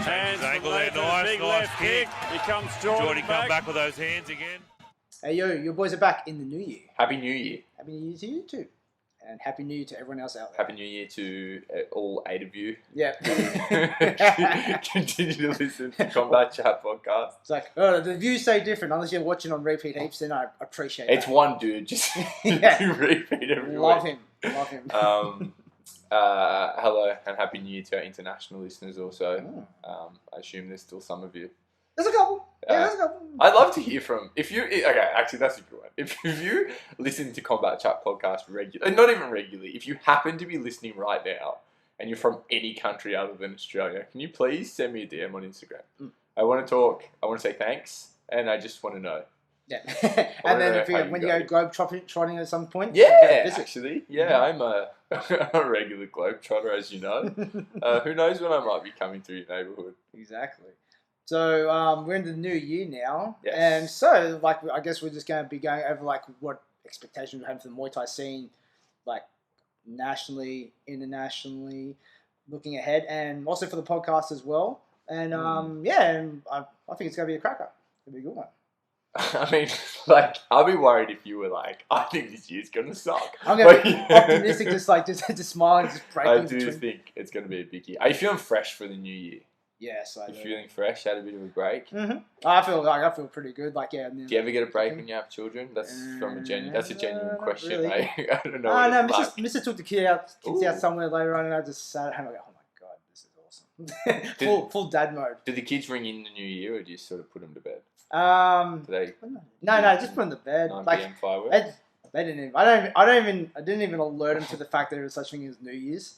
Hands angle from there, Nathan, nice, big nice left kick. Here comes Jordan, Jordan come back with those hands again. Hey, yo, your boys are back in the new year. Happy New Year. Happy New Year to you too. And Happy New Year to everyone else out there. Happy New Year to all 8 of you. Yeah. Continue to listen to Combat Chat Podcast. It's like, oh, the views so different. Unless you're watching on repeat heaps, then I appreciate it. It's one dude, just Yeah. repeat every Love week. him. Love him. Hello and Happy New Year to our international listeners also. I assume there's still some of you. There's a couple. Yeah, there's a couple. I'd love to hear from, actually that's a good one. If you listen to Combat Chat Podcast regularly, not even regularly, if you happen to be listening right now and you're from any country other than Australia, can you please send me a DM on Instagram? I want to talk, I want to say thanks, and I just want to know. Yeah. And then if when you go globe trotting at some point, actually. Yeah, I'm a regular globe trotter, as you know. Who knows when I might be coming through your neighbourhood. Exactly. So we're in the new year now, Yes. and so I guess we're just going to be going over what expectations we have for the Muay Thai scene, nationally, internationally, looking ahead, and also for the podcast as well. And and I think it's going to be a cracker. It'll be a good one. I mean, I'll be worried if you were like, I think this year's going to suck. I'm going to be optimistic, just smiling, just breaking. I do think it's going to be a big year. Are you feeling fresh for the new year? Yes, I do. You're feeling fresh? Had a bit of a break? Mm-hmm. I feel pretty good. Do you ever get a break when you have children? That's from a genuine question. Really. I don't know. Oh no, Mrs. took the kids out somewhere later on, and I just sat at home. I go, oh my god, this is awesome. full dad mode. Did the kids ring in the new year, or do you sort of put them to bed? No, just put them to bed. 9 p.m. fireworks. They didn't even. I didn't even alert them to the fact that there was such thing as New Year's.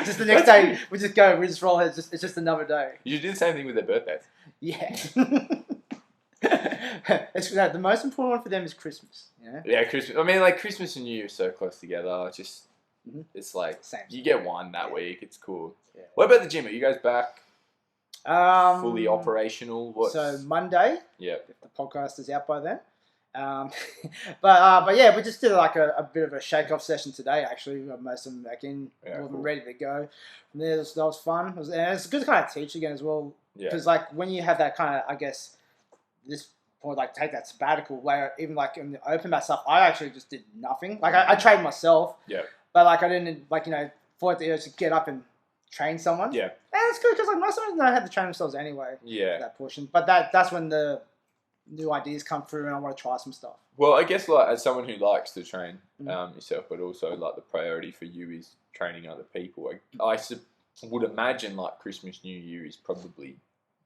Just the next day, we just roll heads. It's just another day. You do the same thing with their birthdays. Yeah. The most important one for them is Christmas. Yeah. Yeah, Christmas. I mean, Christmas and New Year are so close together. It's just, it's like Same. you get one that week. It's cool. Yeah. What about the gym? Are you guys back? Fully operational? So Monday. Yeah. If the podcast is out by then. But yeah, we just did a bit of a shake-off session today. Actually, we got most of them back in, all of them ready to go. From there, that was fun. And it's good to kind of teach again as well, because when you have that kind of, I guess, this point, take that sabbatical, where even in the open mat stuff, I actually just did nothing. I trained myself. Yeah. But I didn't fought the urge to get up and train someone. Yeah. And it's good because most of them know how to train themselves anyway. Yeah. That portion, but that's when the new ideas come through, and I want to try some stuff. Well, I guess as someone who likes to train yourself, but also the priority for you is training other people. I would imagine Christmas, New Year is probably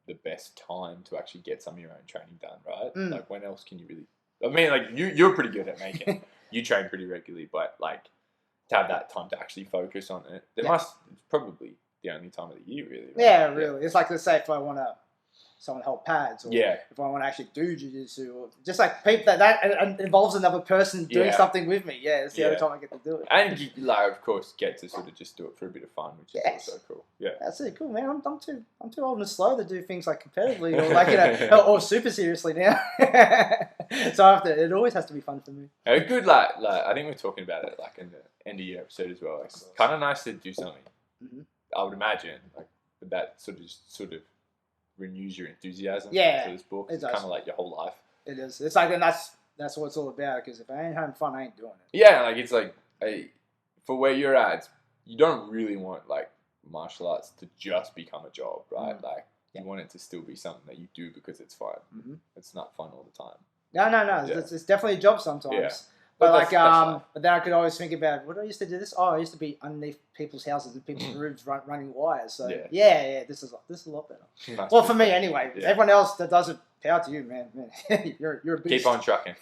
the best time to actually get some of your own training done, right? When else can you really? I mean, you're pretty good at making it. You train pretty regularly, but to have that time to actually focus on it, it's probably the only time of the year, really. Right? Yeah, really. It's let's say if I want to. Someone hold pads, or if I want to actually do jiu-jitsu, or just people that involves another person doing something with me. Yeah, it's the only time I get to do it. And you, of course, get to sort of just do it for a bit of fun, which is also cool. Yeah, that's it. Cool, man. I'm too old and slow to do things competitively or or super seriously now. So it always has to be fun for me. A good I think we're talking about it in the end of year episode as well. It's kind of nice to do something. I would imagine that sort of renews your enthusiasm for this book. It's kind of your whole life. It is. It's and that's what it's all about, because if I ain't having fun, I ain't doing it. Yeah, it's for where you're at, you don't really want martial arts to just become a job, right? You want it to still be something that you do because it's fun. It's not fun all the time. No. Yeah. It's definitely a job sometimes. Yeah. But but then I could always think about, what did I used to do this? Oh, I used to be underneath people's houses and people's roofs running wires. So this is a lot better. Well, for me anyway. Yeah. Everyone else that does it, power to you, man. You're a beast. Keep on trucking.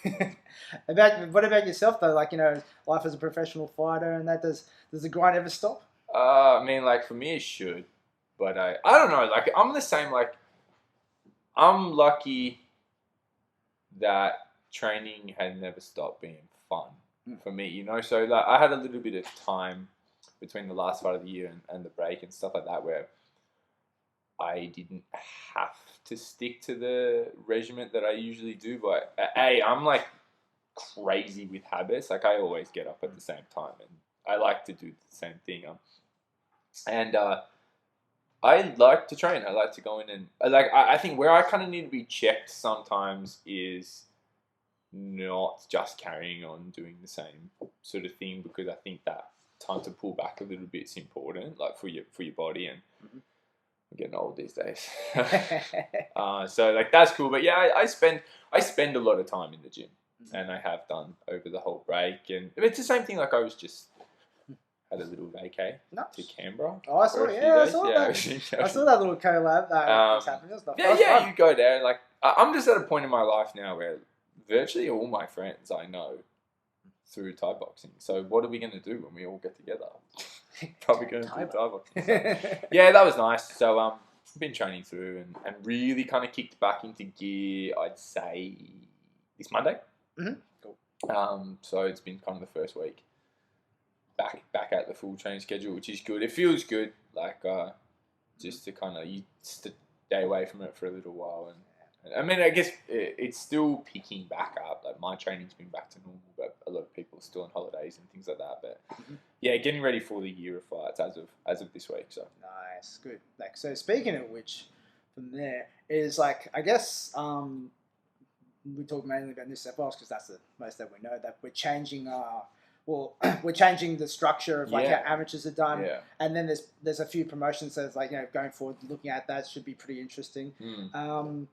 What about yourself though? Life as a professional fighter, and does the grind ever stop? I mean, for me it should, but I don't know. I'm the same. I'm lucky that training had never stopped being fun for me, so I had a little bit of time between the last fight of the year and the break and stuff like that where I didn't have to stick to the regiment that I usually do, but I'm crazy with habits. I always get up at the same time and I like to do the same thing. And I like to train. I like to go in and I think where I kind of need to be checked sometimes is not just carrying on doing the same sort of thing, because I think that time to pull back a little bit is important, like for your body. And I'm getting old these days, so like that's cool. But yeah, I spend a lot of time in the gym, and I have done over the whole break. And it's the same thing. Like I was just had a little vacay to Canberra. Oh, I saw. I saw that. I saw that little collab that was happening. Yeah, you go there. Like I'm just at a point in my life now where virtually all my friends I know through Thai boxing. So what are we going to do when we all get together? Probably going to do Thai boxing. So, yeah, that was nice. So I've been training through and really kind of kicked back into gear, I'd say, this Monday. Cool. So it's been kind of the first week back at the full training schedule, which is good. It feels good, like just to kind of stay away from it for a little while. And I mean, I guess it's still picking back up. Like my training's been back to normal, but a lot of people are still on holidays and things like that. But yeah, getting ready for the year of fights as of this week. So nice, good. Like so, speaking of which, from there is like I guess we talk mainly about New South Wales because that's the most that we know, that we're changing we're changing the structure of like how amateurs are done, and then there's a few promotions that's like going forward, looking at that should be pretty interesting.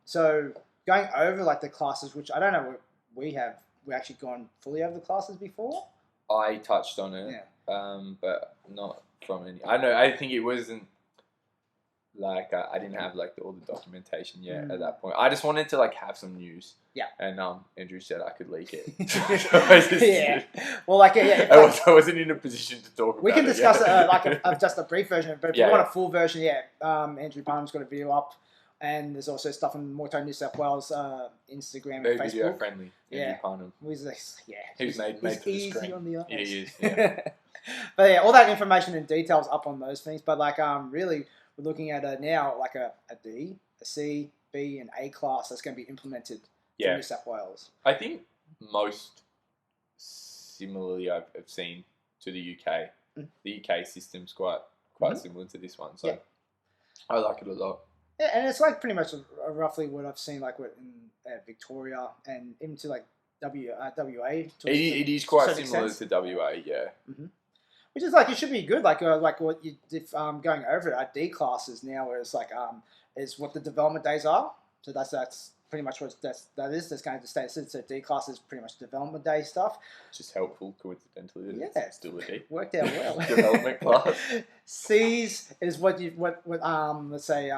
So going over like the classes, which I don't know, we actually gone fully over the classes before. I touched on it, but not from any. I know. I think it wasn't like I didn't have like all the documentation yet at that point. I just wanted to like have some news. Yeah. And Andrew said I could leak it. Well, like I wasn't in a position to talk about it. We can discuss just a brief version, but if you want a full version, Andrew Palmer's got a video up, and there's also stuff on Muaythai New South Wales Instagram and Facebook. Video friendly. Andrew Palmer. He's made for the screen. On the eyes. Yeah, he is. Yeah. But all that information and details up on those things. But like really, we're looking at now like a D, a C, B, and A class that's going to be implemented. New South Wales. I think most similarly I've seen to the UK. The UK system's quite similar to this one, so I like it a lot. Yeah, and it's like pretty much roughly what I've seen like in Victoria and even to like WA. It is quite similar to WA, Which is like it should be good, like what you if going over it. Our D classes now, where it's like is what the development days are. So that's pretty much what that is. That's going to stay. So D class is pretty much development day stuff. Just helpful, coincidentally. That it's still a D. Worked out well. Development class. C's is what let's say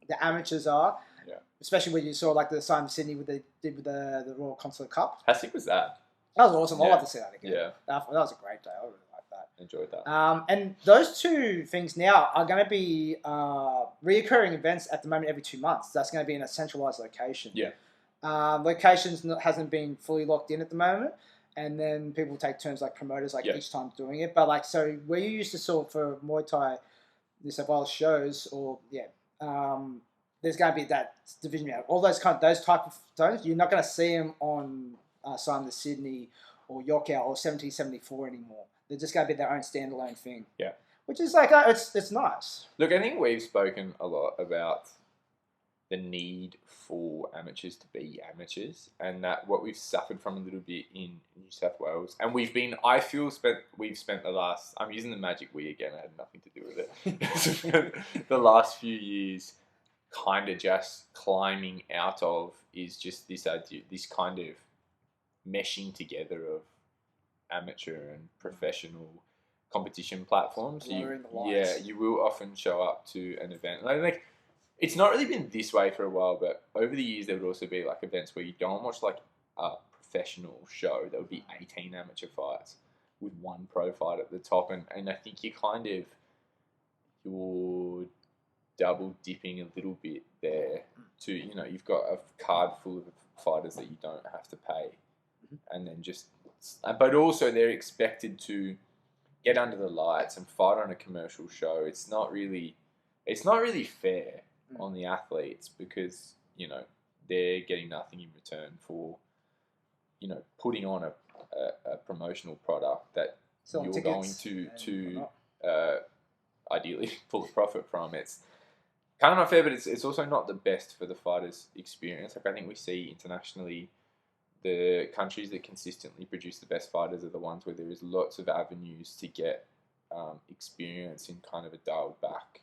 the amateurs are. Yeah. Especially when you saw like the Simon Sydney what they did with the Royal Consulate Cup. How sick was that? That was awesome. I'd love to see that again. Yeah. That was a great day. I really liked that. Enjoyed that. And those two things now are going to be reoccurring events at the moment every 2 months. That's going to be in a centralized location. Yeah. Locations hasn't been fully locked in at the moment. And then people take turns like promoters each time doing it. But like, so where you used to saw for Muay Thai New South Wales shows there's going to be that division out. All those type of zones, you're not going to see them on Simon Sydney or Yorkout or 1774 anymore. They're just going to be their own standalone thing. Yeah. Which is like, it's nice. Look, I think we've spoken a lot about the need for amateurs to be amateurs, and that what we've suffered from a little bit in New South Wales, and we've spent the last, I'm using the magic we again, I had nothing to do with it, the last few years kind of just climbing out of is just this idea, this kind of meshing together of amateur and professional competition platforms. You will often show up to an event like it's not really been this way for a while, but over the years there would also be like events where you don't watch like a professional show. There would be 18 amateur fights with one pro fight at the top, and I think you're double dipping a little bit there to, you've got a card full of fighters that you don't have to pay, and then but also they're expected to get under the lights and fight on a commercial show. It's not really fair on the athletes because, they're getting nothing in return for, putting on a promotional product that you're going to ideally pull a profit from. kind of not fair, but it's also not the best for the fighters' experience. Like I think we see internationally, the countries that consistently produce the best fighters are the ones where there is lots of avenues to get experience in kind of a dialed back,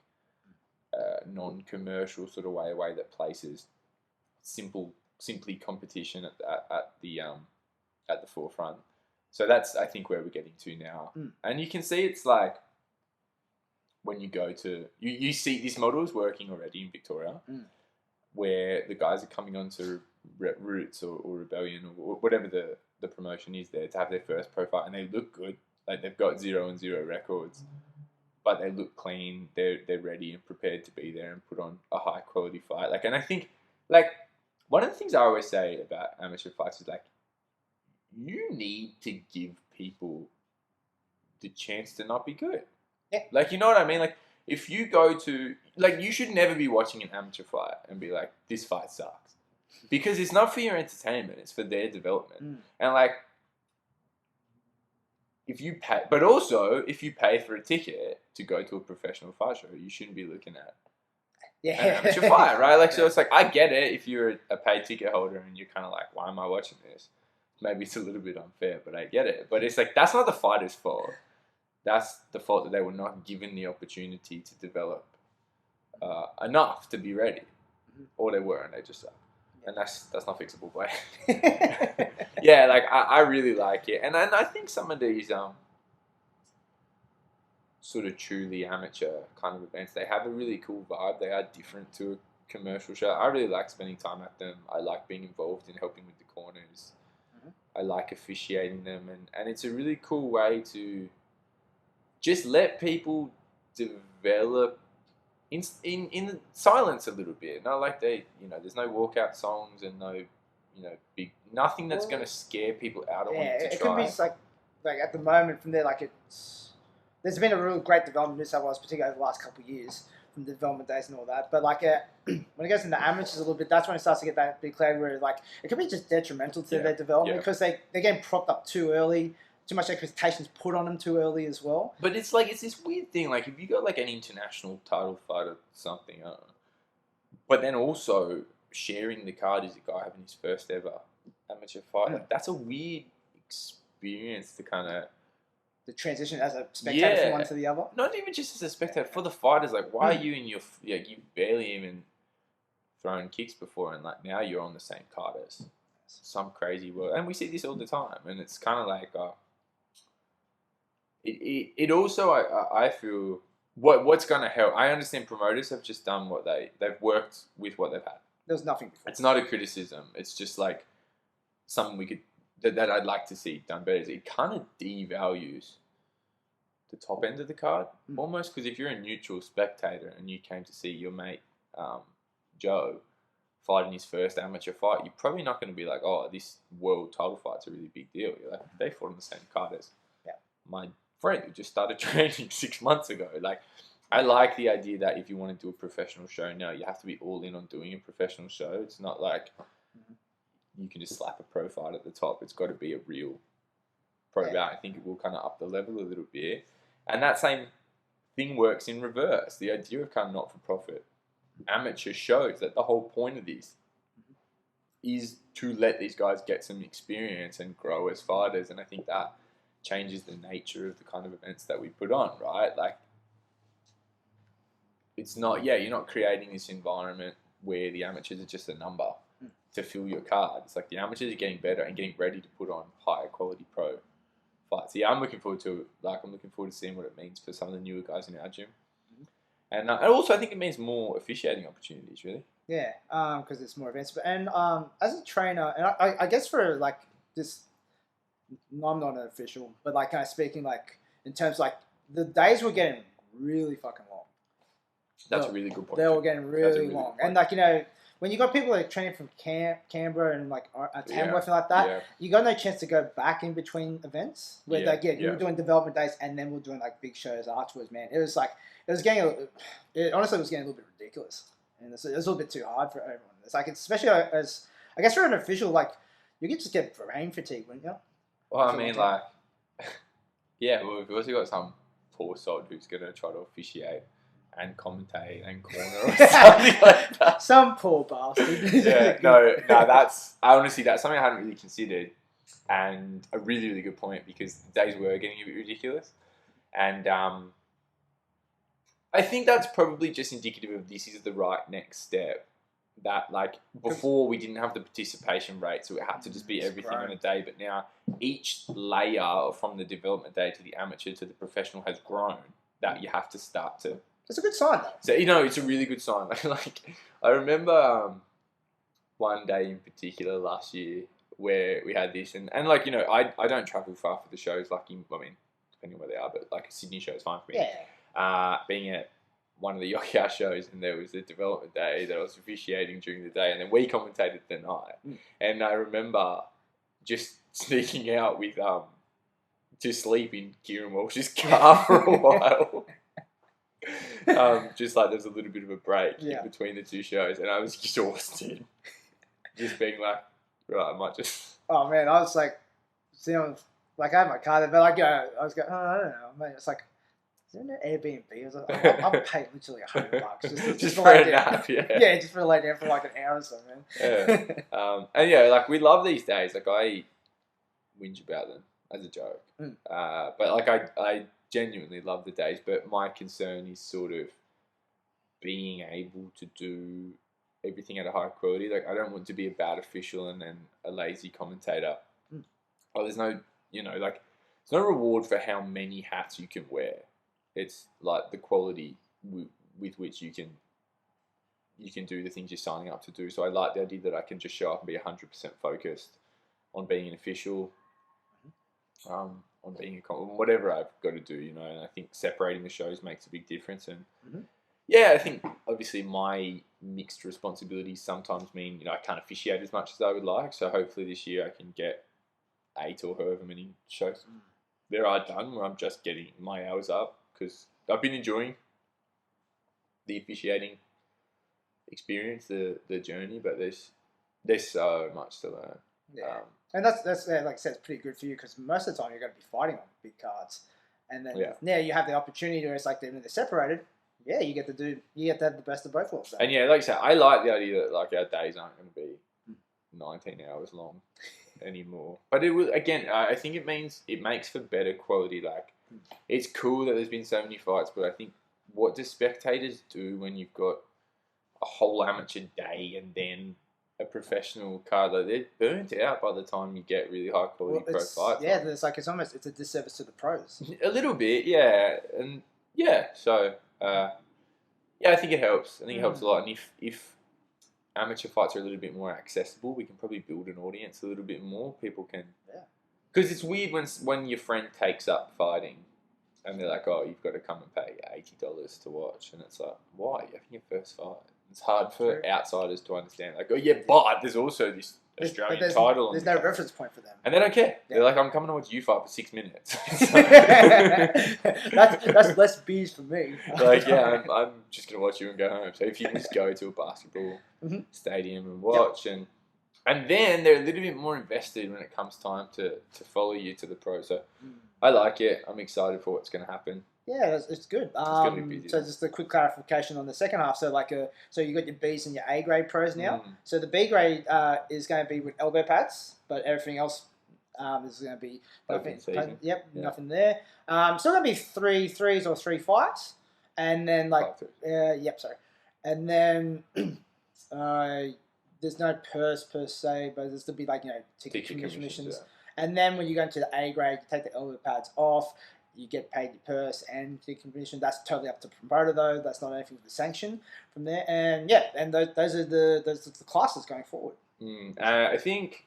non-commercial sort of way that places simply competition at the forefront. So that's, I think, where we're getting to now. And you can see it's like when you go to you see this model is working already in Victoria, where the guys are coming onto Roots or Rebellion or whatever the promotion is there to have their first pro fight, and they look good. Like they've got 0-0 records, but they look clean. They're ready and prepared to be there and put on a high quality fight. Like, and I think like one of the things I always say about amateur fights is like you need to give people the chance to not be good. Yeah. Like, you know what I mean? Like, if you go to like, you should never be watching an amateur fight and be like, this fight sucks, because it's not for your entertainment; it's for their development. And like, if you pay, but also if you pay for a ticket to go to a professional fight show, you shouldn't be looking at an amateur fight, right? Like, so it's like, I get it if you're a paid ticket holder and you're kind of like, why am I watching this? Maybe it's a little bit unfair, but I get it. But it's like, that's not the fighter's fault. That's the fault that they were not given the opportunity to develop enough to be ready, or they were and they just suck. And that's not fixable, but yeah, like I really like it, and I think some of these sort of truly amateur kind of events, they have a really cool vibe. They are different to a commercial show. I really like spending time at them. I like being involved in helping with the corners. I like officiating them, and it's a really cool way to just let people develop in silence a little bit. Not like they, there's no walkout songs and no, big nothing that's going to scare people out of wanting to try. It could be like at the moment from there, like there's been a real great development in New South Wales, particularly over the last couple of years from the development days and all that. But like when it goes into amateurs a little bit, that's when it starts to get that big cloud where like it could be just detrimental to their development because they're getting propped up too early. Too much expectations put on them too early as well. But it's like, it's this weird thing. Like if you got like an international title fight or something, I don't know, but then also sharing the card is a guy having his first ever amateur fight. Like that's a weird experience to kind of the transition as a spectator from one to the other. Not even just as a spectator, for the fighters. Like why are you in your you barely even thrown kicks before, and like now you're on the same card as some crazy world, and we see this all the time, and it's kind of like. It also, I feel, what's going to help. I understand promoters have just done what they've worked with what they've had. There's nothing before. It's not a criticism. It's just like something that I'd like to see done better. It kind of devalues the top end of the card almost, because if you're a neutral spectator and you came to see your mate Joe fighting his first amateur fight, you're probably not going to be like, oh, this world title fight's a really big deal. You're like, they fought on the same card as my friend who just started training 6 months ago. Like, I like the idea that if you want to do a professional show now, you have to be all in on doing a professional show. It's not like you can just slap a pro fight at the top. It's got to be a real pro bout. I think it will kind of up the level a little bit. And that same thing works in reverse. The idea of kind of not-for-profit amateur shows, that the whole point of this is to let these guys get some experience and grow as fighters. And I think that changes the nature of the kind of events that we put on, right? Like, it's not, you're not creating this environment where the amateurs are just a number to fill your card. It's like the amateurs are getting better and getting ready to put on higher quality pro fights. I'm looking forward to it. Like, I'm looking forward to seeing what it means for some of the newer guys in our gym. And also I think it means more officiating opportunities, really. Yeah, because it's more events. And as a trainer, and I guess for like this, I'm not an official, but like kind of speaking like in terms like the days were getting really fucking long. That's a really good point. They were getting really long, and like when you got people like training from Canberra and like Tamworth and like that, you got no chance to go back in between events. Where you were doing development days and then we're doing like big shows afterwards. Man, it was getting honestly it was getting a little bit ridiculous, and it was a little bit too hard for everyone. It's like especially as I guess for an official, like you could just get brain fatigue, wouldn't you? Well, I mean, like, we've also got some poor sod who's going to try to officiate and commentate and corner or something like that. Some poor bastard. Yeah, no, that's something I hadn't really considered, and a really, really good point, because the days were getting a bit ridiculous, and I think that's probably just indicative of this is the right next step. That, like, before we didn't have the participation rate, so it had to just be everything on a day, but now each layer from the development day to the amateur to the professional has grown, that you have to start to... It's a good sign, though. So, it's a really good sign. Like, I remember one day in particular last year where we had this, and like, I don't travel far for the shows, like, depending on where they are, but like a Sydney show is fine for me. Yeah. Being at one of the Yokia shows, and there was a development day that I was officiating during the day, and then we commentated the night. And I remember just sneaking out with to sleep in Kieran Walsh's car for a while. Just like there's a little bit of a break in between the two shows, and I was exhausted. Just being like, right, I might just... Oh man, I was like, like I had my car there, but like, I was going, I don't know, man. It's like, is there an Airbnb? I was like, I'll pay literally $100 just for a nap, yeah, just for a lay down for like an hour or so, man. Yeah. And yeah, like, we love these days. Like, I whinge about them as a joke. But like, I genuinely love the days, but my concern is sort of being able to do everything at a high quality. Like, I don't want to be a bad official and then a lazy commentator. There's no, like, there's no reward for how many hats you can wear. It's like the quality with which you can do the things you're signing up to do. So I like the idea that I can just show up and be 100% focused on being an official, on being whatever I've got to do, and I think separating the shows makes a big difference. And yeah, I think obviously my mixed responsibilities sometimes mean, I can't officiate as much as I would like. So hopefully this year I can get 8 or however many shows there are done where I'm just getting my hours up, because I've been enjoying the officiating experience, the journey, but there's so much to learn. Yeah. And that's like I said, it's pretty good for you, because most of the time you're going to be fighting on big cards, and then now you have the opportunity where it's like they're separated. Yeah, you get to have the best of both worlds. And yeah, like I said, I like the idea that like our days aren't going to be 19 hours long anymore. But it will, again, I think it makes for better quality. Like, it's cool that there's been so many fights, but I think, what do spectators do when you've got a whole amateur day and then a professional card? Like, they're burnt out by the time you get really high quality pro fights. Yeah, it's a disservice to the pros. A little bit, yeah, and yeah. So I think it helps. I think it helps a lot. And if amateur fights are a little bit more accessible, we can probably build an audience a little bit more. People can, because it's weird when your friend takes up fighting, and they're like, "Oh, you've got to come and pay $80 to watch," and it's like, "Why? You're having your first fight." It's hard for outsiders to understand. Like, oh yeah, but there's also this Australian title. There's no reference point for them, and they don't care. They're like, "I'm coming to watch you fight for 6 minutes." that's less beers for me. Like, yeah, I'm just gonna watch you and go home. So if you can just go to a basketball stadium and watch, and then they're a little bit more invested when it comes time to follow you to the pro. So I like it. I'm excited for what's going to happen. Yeah, it's good. It's going to be busy. So just a quick clarification on the second half. So so you got your Bs and your A grade pros now. So the B grade is going to be with elbow pads, but everything else is going to be nothing. Nothing there. Still going to be three threes or 3 fights, and then and then there's no purse per se, but there's to be ticket commissions. And then when you go into the A grade, you take the elbow pads off. You get paid your purse and the commission. That's totally up to the promoter, though. That's not anything with the sanction from there. And those are the classes going forward. I think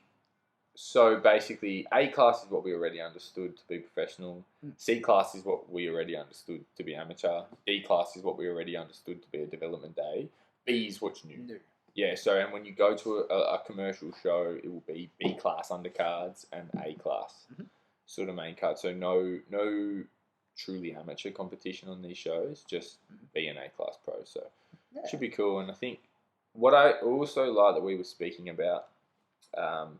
so. Basically, A class is what we already understood to be professional. C class is what we already understood to be amateur. D class is what we already understood to be a development day. B is what's new. Yeah. So, and when you go to a commercial show, it will be B class undercards and A class. Sort of main card, so no truly amateur competition on these shows, just B and A class pro. So it should be cool. And I think what I also like that we were speaking about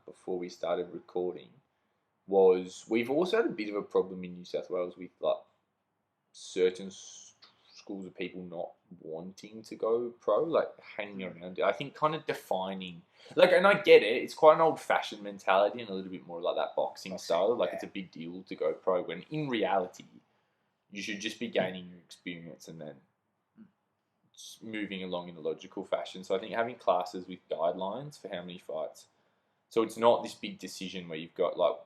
before we started recording was we've also had a bit of a problem in New South Wales with like certain schools of people not wanting to go pro, like hanging around. I think kind of defining, like, and I get it. It's quite an old-fashioned mentality and a little bit more like that boxing style. Like it's a big deal to go pro. When in reality, you should just be gaining your experience and then moving along in a logical fashion. So I think having classes with guidelines for how many fights. So it's not this big decision where you've got like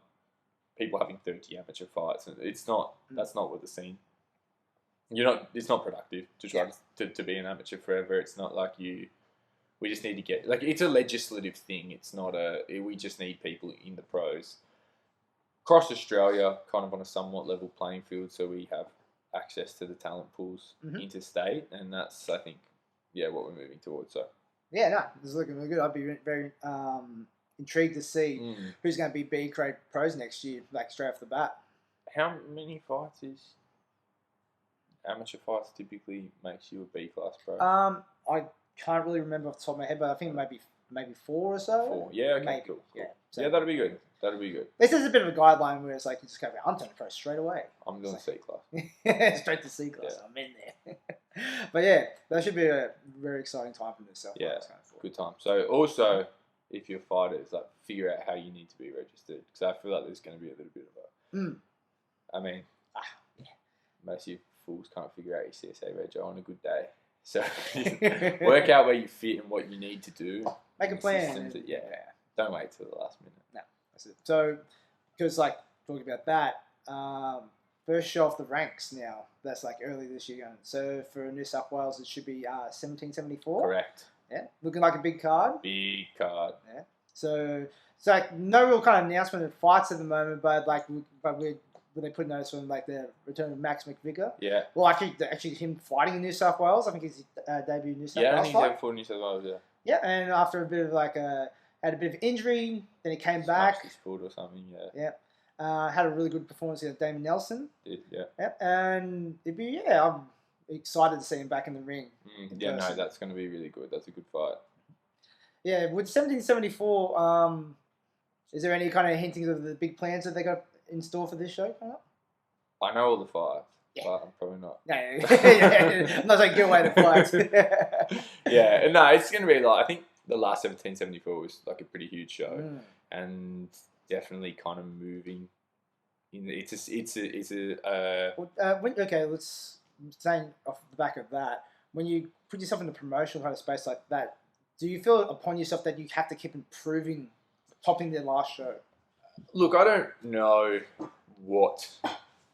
people having 30 amateur fights, and it's not. That's not what the scene. It's not productive to try to be an amateur forever. It's not like we just need to get, like, it's a legislative thing. It's not we just need people in the pros. Across Australia, kind of on a somewhat level playing field, so we have access to the talent pools interstate, and that's, I think, what we're moving towards. So yeah, no, this is looking really good. I'd be very intrigued to see who's going to be B-grade pros next year, like straight off the bat. How many fights is amateur fights typically makes you a B-class pro? I can't really remember off the top of my head, but I think maybe 4 or so. 4, yeah, okay, maybe. Cool. Yeah, so that'll be good. This is a bit of a guideline where it's like you just go, I'm turning pro straight away. I'm doing C-class. Straight to C-class. Yeah. I'm in there. But yeah, that should be a very exciting time for myself. Yeah, good time. So also, if you're fighters, like figure out how you need to be registered, because I feel like there's going to be a little bit of a. I mean, most of you fools can't figure out your CSA reg on a good day. So work out where you fit and what you need to do. Make a plan. Don't wait till the last minute. No, that's it. So, because like talking about that, first show off the ranks now. That's like early this year. So for New South Wales, it should be 1774. Correct. Yeah, looking like a big card. Big card. Yeah. So it's like no real kind of announcement of fights at the moment, but when they put notice on like the return of Max McVicker. Yeah. Well, actually him fighting in New South Wales. I think he's debut in New South Wales. Yeah, I think he's out for New South Wales. Yeah. Yeah, and after a bit of like had a bit of injury, then he came back. His foot or something. Yeah. Yeah. Had a really good performance against Damon Nelson. Did, yeah. Yep. And I'm excited to see him back in the ring. Yeah, no, that's going to be really good. That's a good fight. Yeah, with 1774, is there any kind of hinting of the big plans that they got in store for this show coming up? I know all the fights, but I'm probably not. No, I'm not saying give away the fights. Yeah, no, it's going to be like, I think the last 1774 was like a pretty huge show, and definitely kind of moving. Let's saying off the back of that, when you put yourself in a promotional kind of space like that, do you feel upon yourself that you have to keep improving, topping their last show? Look, I don't know what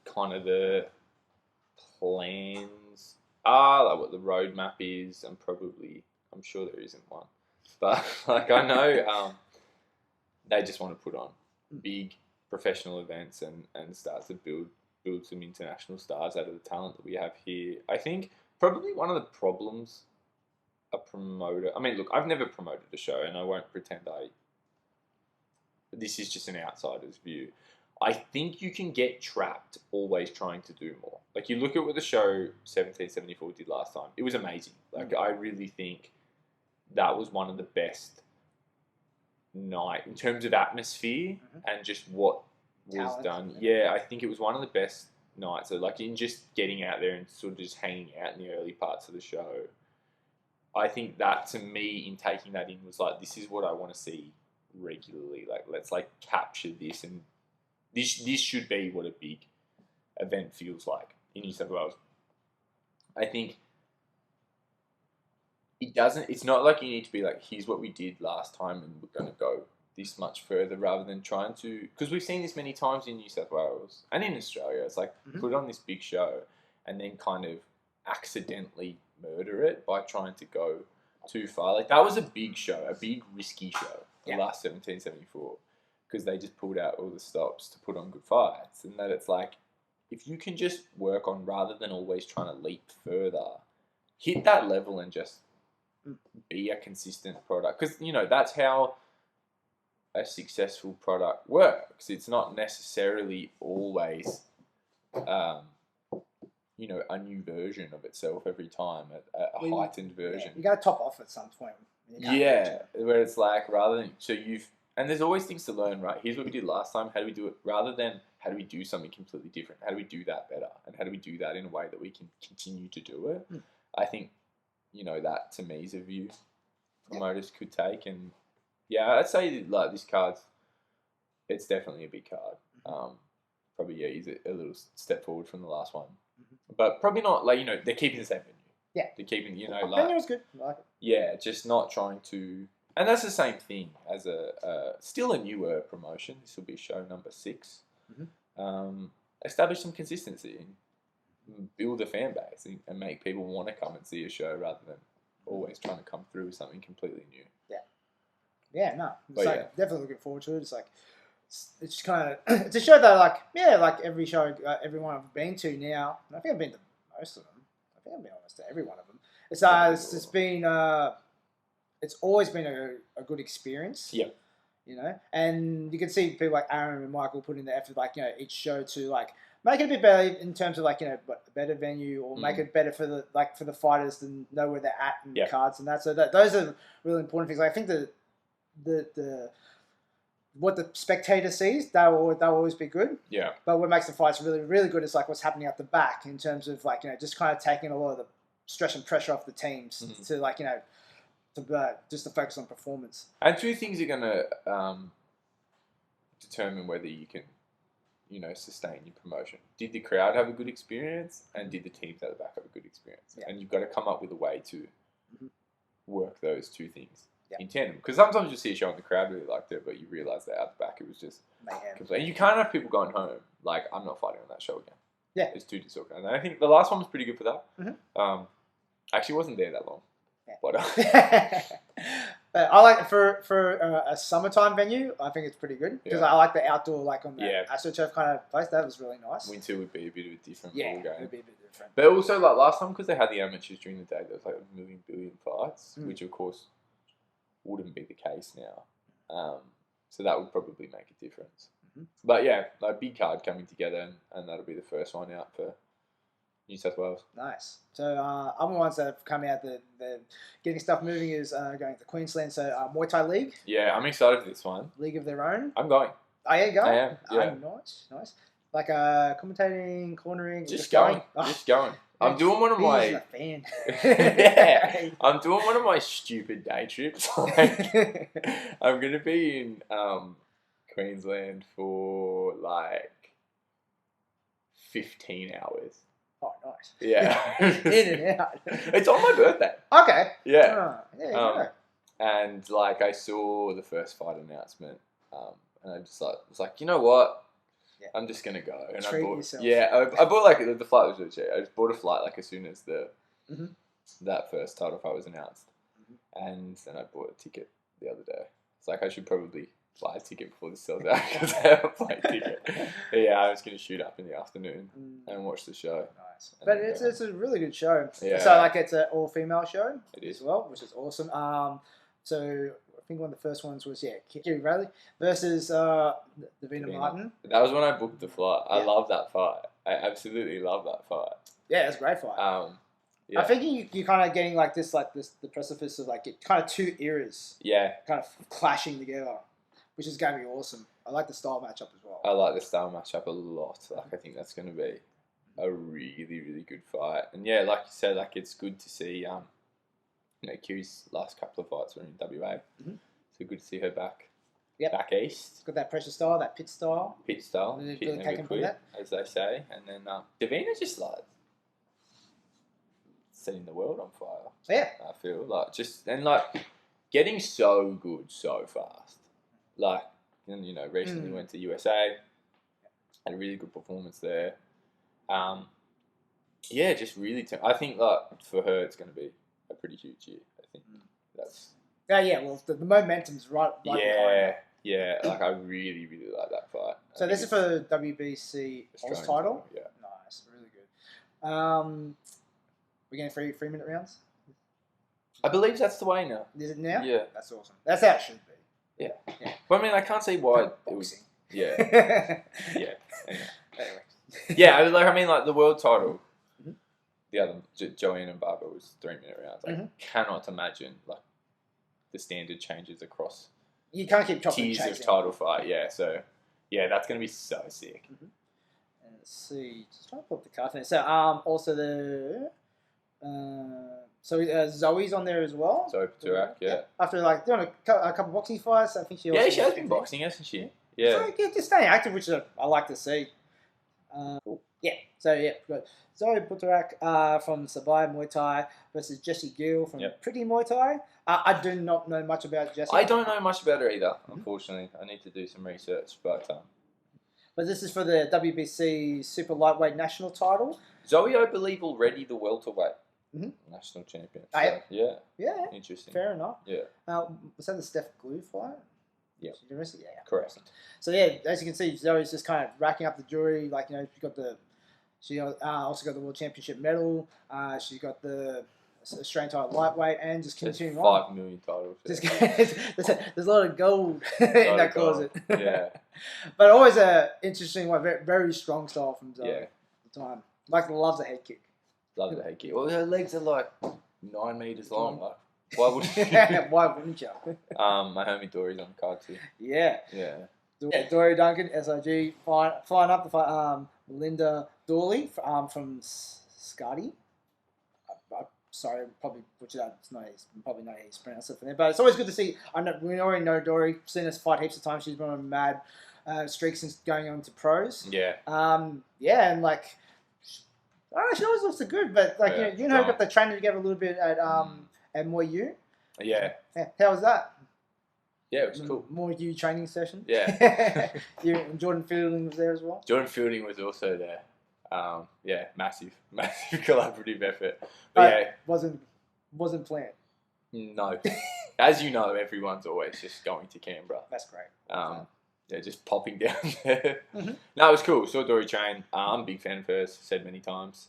kind of the plans are, like what the roadmap is, and I'm sure there isn't one. But like I know they just want to put on big professional events and start to build some international stars out of the talent that we have here. I think probably one of the problems a promoter... I mean, look, I've never promoted a show, and I won't pretend this is just an outsider's view. I think you can get trapped always trying to do more. Like, you look at what the show 1774 did last time. It was amazing. Like, I really think that was one of the best night in terms of atmosphere and just what was done. Yeah, I think it was one of the best nights. So, like, in just getting out there and sort of just hanging out in the early parts of the show, I think that, to me, in taking that in, was like, this is what I want to see regularly. Like, let's, like, capture this, and this should be what a big event feels like in New South Wales. I think it's not like you need to be like, here's what we did last time and we're going to go this much further, rather than trying to, because we've seen this many times in New South Wales and in Australia. It's like, put on this big show and then kind of accidentally murder it by trying to go too far. Like, that was a big show, a big risky show, the last 1774, because they just pulled out all the stops to put on good fights. And that it's like, if you can just work on, rather than always trying to leap further, hit that level and just be a consistent product. Because, you know, that's how a successful product works. It's not necessarily always, you know, a new version of itself every time, a heightened version. You got to top off at some point. Yeah, where it's like, rather than, and there's always things to learn, right? Here's what we did last time. How do we do it? Rather than, how do we do something completely different? How do we do that better? And how do we do that in a way that we can continue to do it? I think, that to me is a view promoters could take. And yeah, I'd say like this card's, it's definitely a big card. Probably, he's a little step forward from the last one. But probably not, like, they're keeping the same venue. Yeah. They're keeping, venue was good. I like it. Yeah, just not trying to... And that's the same thing as still a newer promotion. This will be show number 6. Establish some consistency and build a fan base and make people want to come and see a show rather than always trying to come through with something completely new. Yeah, no. It's definitely looking forward to it. It's like, it's just kind of, it's a show that like every show, everyone I've been to now, and I think I've been to most of them. I think I've been almost to every one of them. It's been, it's always been a good experience. Yeah. And you can see people like Aaron and Michael put in the effort, each show to make it a bit better in terms of a better venue or make it better for the fighters to know where they're at in the cards and that. So those are really important things. I think the what the spectator sees, that will always be good. Yeah. But what makes the fights really, really good is what's happening at the back in terms of just kind of taking a lot of the stress and pressure off the teams to just to focus on performance. And 2 things are going to determine whether you can, sustain your promotion. Did the crowd have a good experience, and did the teams at the back have a good experience? Yeah. And you've got to come up with a way to work those 2 things in tandem. Because sometimes you see a show and the crowd really liked it, but you realise that out the back it was just complete. And you can't have people going home like, I'm not fighting on that show again. Yeah, it's too disorganized. And I think the last one was pretty good for that. Actually, wasn't there that long. But I like it for a summertime venue. I think it's pretty good because I like the outdoor, on the AstroTurf kind of place. That was really nice. Winter would be a bit of a different ball game. It would be a bit different. But also, last time, because they had the amateurs during the day, there was a million billion fights, which of course wouldn't be the case now. So that would probably make a difference. But yeah, big card coming together, and that'll be the first one out for New South Wales. Nice. So other ones that have come out, the getting stuff moving is going to Queensland. So Muay Thai League. Yeah, I'm excited for this one. League of their own. I'm going. Oh, yeah, going? I am. Yeah. Nice. Commentating, cornering. Just going. Just going. I'm doing one of my. A fan. Yeah, I'm doing one of my stupid day trips. I'm gonna be in Queensland for 15 hours. Oh, nice. Yeah. In and out. It's on my birthday. Okay. Yeah. Yeah. And I saw the first fight announcement, and I just was like, you know what? Yeah. I'm just gonna go. And Treat yourself. Yeah, I bought the flight was really cheap. I just bought a flight as soon as that first title fight was announced, and then I bought a ticket the other day. It's I should probably buy a ticket before this sells out because I have a plane ticket. But yeah, I was gonna shoot up in the afternoon and watch the show. Nice, but it's a really good show. Yeah. So it's an all female show. It is as well, which is awesome. So I think one of the first ones was Kiri Riley versus Davina Martin. That was when I booked the flight. I love that fight. I absolutely love that fight. Yeah, it's a great fight. I think you're kind of getting the precipice of kind of 2 eras. Yeah. Kind of clashing together, which is going to be awesome. I like the style matchup as well. I like the style matchup a lot. I think that's going to be a really, really good fight. And yeah, like you said, it's good to see. Kiri's last couple of fights were in WA, so good to see her back. Yep. Back east. It's got that pressure style, that pit style. Pit style. Really taken from that, as they say. And then Davina just setting the world on fire. Yeah. I feel getting so good so fast. Recently went to USA, had a really good performance there. Just really. I think for her it's going to be a pretty huge year. I think that's. Well, the momentum's right. Yeah. I really, really like that fight. So this is for the WBC Oz title. Yeah. Nice, really good. We're getting 3-minute rounds. I believe that's the way now. Is it now? Yeah. That's awesome. That's how it should be. Yeah. But I can't see why boxing. Yeah. Yeah. Anyway. Yeah, the world title. The other Joanne and Barbara was 3-minute rounds. I cannot imagine the standard changes across. You can't keep chopping tiers of title fight. Yeah, so that's going to be so sick. let's see. Just trying to pull up the card there. So also the Zoe's on there as well. Zoe Paturak, yeah. After like doing a couple boxing fights, I think she. Yeah, she has been boxing, hasn't she? Yeah. So, yeah, just staying active, which I like to see. Yeah. So yeah, we've got Zoe Paturak from Sabai Muay Thai versus Jessie Gill from Pretty Muay Thai. I do not know much about Jessie. I don't know much about her either, unfortunately. I need to do some research, but this is for the WBC Super Lightweight National title. Zoe, I believe, already the welterweight national champion. So, yeah. Interesting. Fair enough. Yeah. Was that the Steph Glue fight? Yeah. Yeah. Correct. So yeah, as you can see, Zoe's just kind of racking up the jewelry. Like, you know, she also got the World Championship medal. She got the Australian title lightweight, and just continuing on. 5 million titles. Yeah. There's a lot of gold in that closet. Yeah. But always a interesting one, very, very strong style from Zoe. Yeah. The time. Like, loves a head kick. Loves a head kick. Well, her legs are like 9 meters long. Like, why wouldn't you? Why wouldn't you? My homie Dory's on the card too. Yeah. Dory Duncan, SIG, flying up the fight. Melinda Dawley from Scotty. Sorry, probably butchered that. It's probably not how you pronounce it from there. But it's always good to see. We already know Dory. Seen us fight heaps of times. She's been on a mad streak since going on to pros. Yeah. And like, I don't know, she always looks good. But like, you know, got the training together a little bit at Muay U. Yeah. How was that? Yeah, it was cool. Muay U training session. Yeah. And Jordan Fielding was there as well. Jordan Fielding was also there. Massive collaborative effort. But wasn't planned. No, as you know, everyone's always just going to Canberra. That's great. Just popping down there. No, it was cool. Saw Dory train. I'm a big fan of hers. Said many times.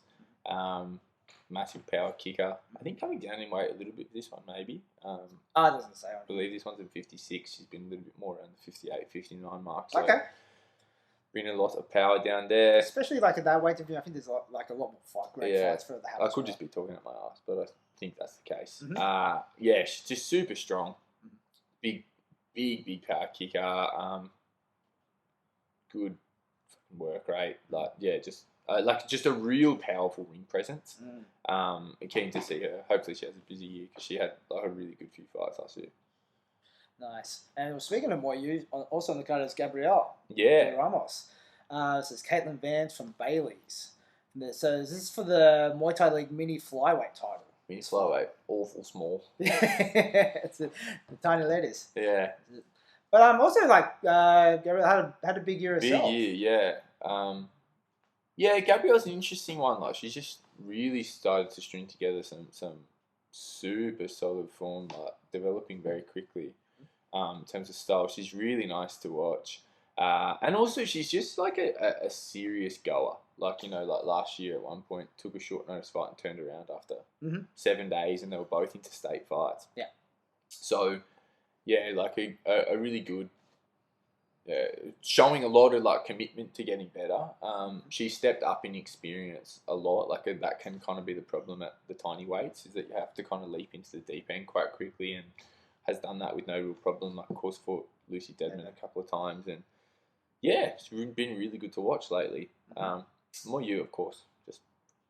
Massive power kicker. I think coming down in weight a little bit. This one maybe. It doesn't say. I believe this one's in 56. She's been a little bit more around the 58, 59 mark. So bringing a lot of power down there. Especially like at that weight division, I think there's like a lot more great fights for the house. I could just be talking at my ass, but I think that's the case. She's just super strong. Big power kicker. Good work rate. Just a real powerful ring presence. Keen to see her. Hopefully she has a busy year because she had a really good few fights last year. Nice. And speaking of Muay U, also on the card is Gabrielle. Yeah. Ramos. This is Caitlin Vance from Bailey's. So this is for the Muay Thai League mini flyweight title. Mini flyweight, awful small. It's the tiny letters. Yeah. But also like Gabrielle had a big year herself. Big year, yeah. Gabrielle's an interesting one. Like, she's just really started to string together some super solid form, like developing very quickly. In terms of style, she's really nice to watch. And also she's just like a serious goer. Like, you know, like last year at one point took a short notice fight and turned around after 7 days, and they were both interstate fights. Yeah. So, yeah, like a really good, showing a lot of like commitment to getting better. She stepped up in experience a lot. Like, that can kind of be the problem at the tiny weights, is that you have to kind of leap into the deep end quite quickly, and has done that with no real problem. Like, of course, fought Lucy Dedman a couple of times, and yeah, it's been really good to watch lately. More you, of course, just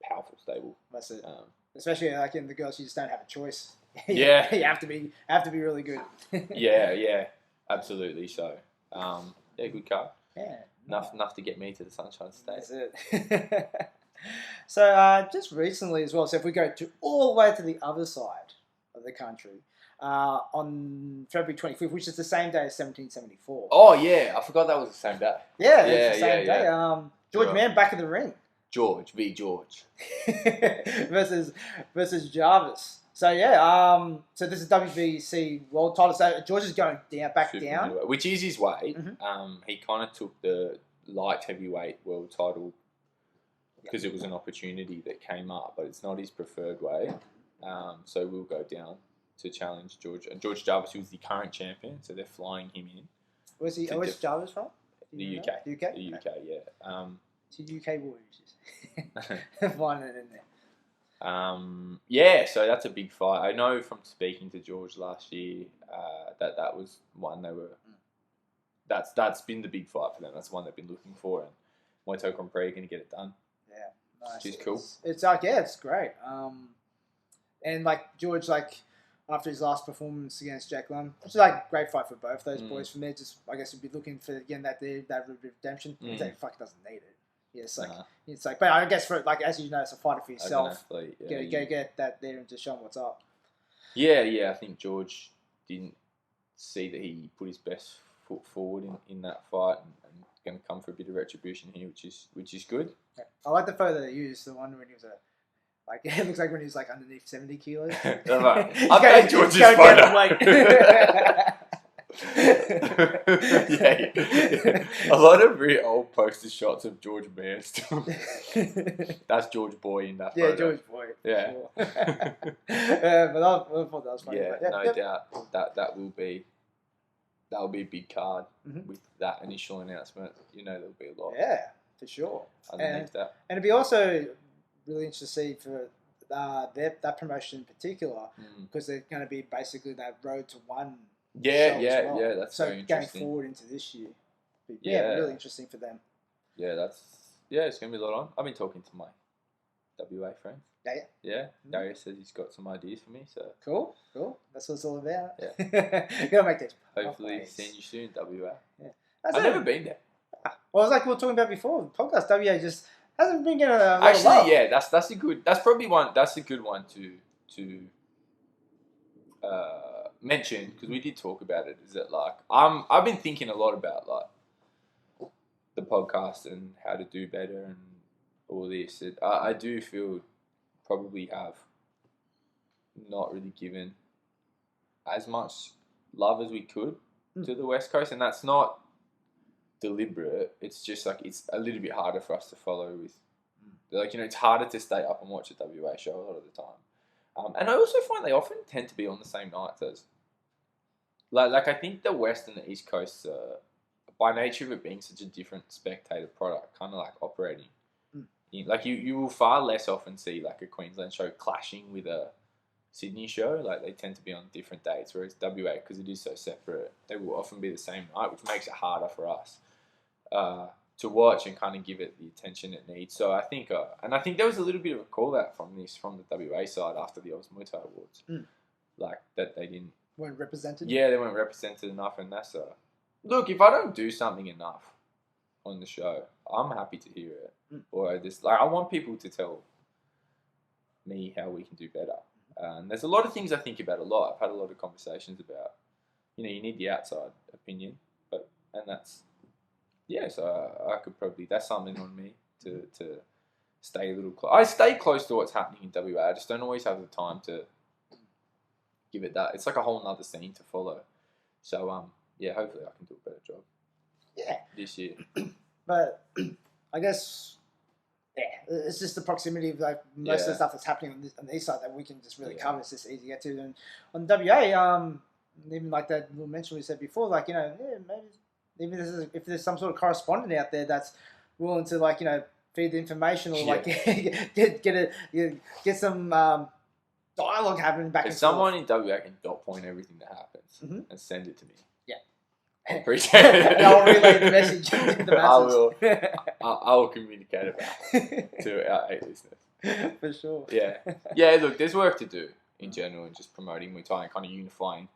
powerful, stable. That's it. Especially like in the girls, you just don't have a choice. Yeah, you have to be really good. yeah, absolutely. So, good card. Yeah, enough to get me to the Sunshine State. That's it. So just recently as well. So if we go all the way to the other side of the country. On February 25th, which is the same day as 1774. Oh, yeah. I forgot that was the same day. Yeah, it's the same day. George Mann back in the ring. George v. George. versus Jarvis. So, yeah. So this is WBC world title. So George is going back down. Which is his weight. He kind of took the light heavyweight world title because it was an opportunity that came up, but it's not his preferred weight. So we'll go down to challenge George Jarvis, who's the current champion, so they're flying him in. Where's Jarvis from? The UK. The UK? The UK, yeah. To UK Warriors. Finding it in there. Yeah, so that's a big fight. I know from speaking to George last year that was one they were. That's been the big fight for them. That's one they've been looking for, Muaythai Grand Prix going to get it done. Yeah, nice. Which is cool. It's like, yeah, it's great. And like George, like after his last performance against Jack Lund, which is like great fight for both those boys. From there, just I guess we'd be looking for again that redemption. He fucking doesn't need it. Yeah, it's like, but I guess for like as you know, it's a fighter for yourself. Athlete, get that there and just show him what's up. Yeah. I think George didn't see that he put his best foot forward in that fight, and going to come for a bit of retribution here, which is good. Yeah. I like the photo they used. The one when he was like it looks like when he was like underneath 70 kilos. I've got George's photo. Yeah. A lot of really old poster shots of George Mayer still. That's George Boy in that photo. Yeah, George Boy. Yeah. Sure. But I thought that was funny. Yeah, But no doubt that will be a big card with that initial announcement. You know, there'll be a lot. Yeah, for sure. Underneath that, and it'd be also really interesting to see for that promotion in particular because they're going to be basically that road to one. Yeah, that's so very going interesting. forward into this year. But really interesting for them. Yeah, it's going to be a lot on. I've been talking to my WA friends. Yeah. Darius says he's got some ideas for me. So cool. That's what it's all about. Yeah. Gotta make this. Hopefully, seeing you soon, WA. Yeah. I've never been there. Well, it's like we were talking about before. The podcast WA just hasn't been getting a lot Actually, of love. yeah, that's a good. That's probably one. That's a good one to mention because we did talk about it. Is that like I've been thinking a lot about like the podcast and how to do better and all this. I do feel probably have not really given as much love as we could to the West Coast, and that's not deliberate. It's just like it's a little bit harder for us to follow with. Like, you know, it's harder to stay up and watch a WA show a lot of the time. And I also find they often tend to be on the same nights as... Like I think the West and the East Coast, by nature of it being such a different spectator product, kind of like operating. Like you will far less often see like a Queensland show clashing with a Sydney show. Like they tend to be on different dates, whereas WA, because it is so separate, they will often be the same night, which makes it harder for us to watch and kind of give it the attention it needs. So I think, and I think there was a little bit of a call out from the WA side after the Oz Muay Thai Awards, like that they weren't represented. Yeah, they weren't represented enough, and that's look. If I don't do something enough on the show, I'm happy to hear it, or I want people to tell me how we can do better. And there's a lot of things I think about a lot. I've had a lot of conversations about, you know, you need the outside opinion, and that's. Yeah, so I could probably... That's something on me to stay a little close. I stay close to what's happening in WA. I just don't always have the time to give it that. It's like a whole nother scene to follow. So, yeah, hopefully I can do a better job. Yeah. This year. But I guess, it's just the proximity of like most of the stuff that's happening on the east side that we can just really cover. It's just easy to get to. And on WA, even like that little mention we said before, like, you know, maybe... Even if there's some sort of correspondent out there that's willing to, like, you know, feed the information or like get some dialogue happening back and forth. Someone in WA can dot point everything that happens and send it to me. Yeah, I appreciate it. And I'll relay the message to the masses. I will communicate it to our 8 listeners. For sure. Yeah. Look, there's work to do in general in just promoting Muay Thai and kind of unifying.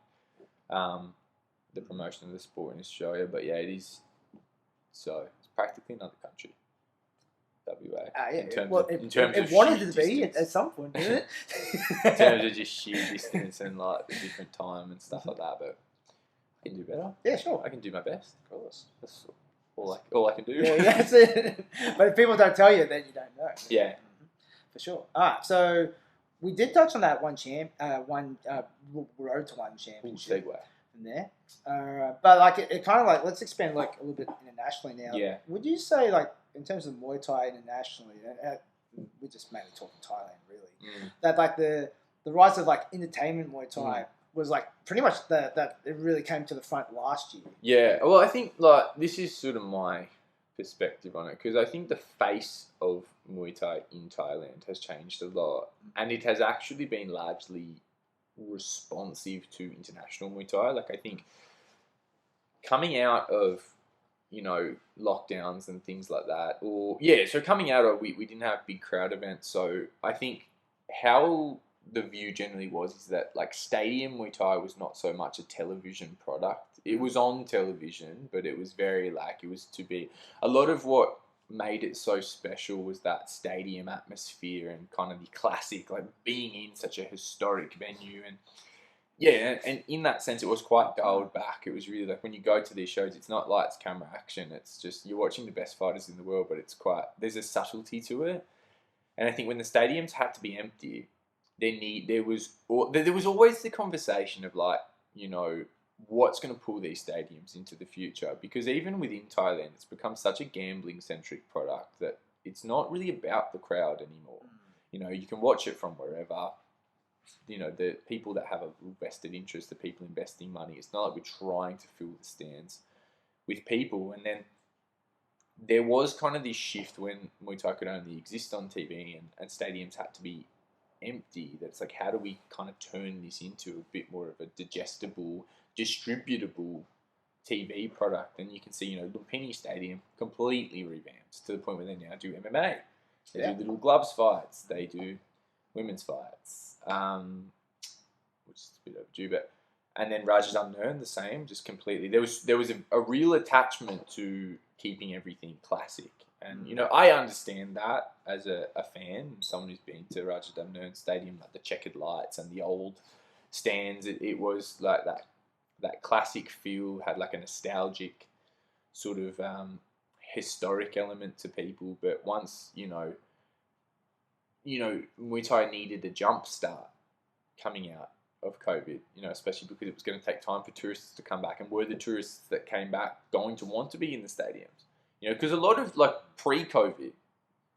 The promotion of the sport in Australia, but yeah, it is. So it's practically another country. WA. In terms of wanted to be at some point, didn't it? In terms of just sheer distance and like the different time and stuff like that, but I can do better. Yeah, sure. I can do my best. Of course, that's all I can do. Yeah, that's it. But if people don't tell you, then you don't know. Yeah, for sure. All right, so we did touch on that one road to one championship. Segue. In there, but like it kind of like let's expand like a little bit internationally now. Yeah. Would you say like in terms of Muay Thai internationally, we're just mainly talking Thailand really, that like the rise of like entertainment Muay Thai was like pretty much that it really came to the front last year. Yeah. Well, I think like this is sort of my perspective on it because I think the face of Muay Thai in Thailand has changed a lot, and it has actually been largely responsive to international Muay Thai. Like I think coming out of lockdowns and things like that. Or so coming out of we didn't have big crowd events. So I think how the view generally is that like stadium Muay Thai was not so much a television product. It was on television, but it was very it was to be a lot of what made it so special was that stadium atmosphere and kind of the classic, like being in such a historic venue. And and in that sense, it was quite dialed back. It was really like when you go to these shows, it's not lights, camera, action. It's just you're watching the best fighters in the world, but there's a subtlety to it. And I think when the stadiums had to be empty, there was always the conversation of what's going to pull these stadiums into the future, because even within Thailand, it's become such a gambling-centric product that it's not really about the crowd anymore. You can watch it from wherever. The people that have a vested interest, the people investing money, it's not like we're trying to fill the stands with people. And then there was kind of this shift when Muay Thai could only exist on TV and stadiums had to be empty, that's like, how do we kind of turn this into a bit more of a digestible, distributable TV product? And you can see, Lumpini Stadium completely revamped to the point where they now do MMA. They do little gloves fights. They do women's fights, which is a bit overdue, but... And then Raj's Unknown, the same, just completely. There was a real attachment to keeping everything classic. And, I understand that as a fan, someone who's been to Raj's Unknown Stadium, like the checkered lights and the old stands. It was like that classic feel, had like a nostalgic sort of historic element to people. But once, Muay Thai needed a jump start coming out of COVID, especially because it was going to take time for tourists to come back. And were the tourists that came back going to want to be in the stadiums? Because a lot of pre-COVID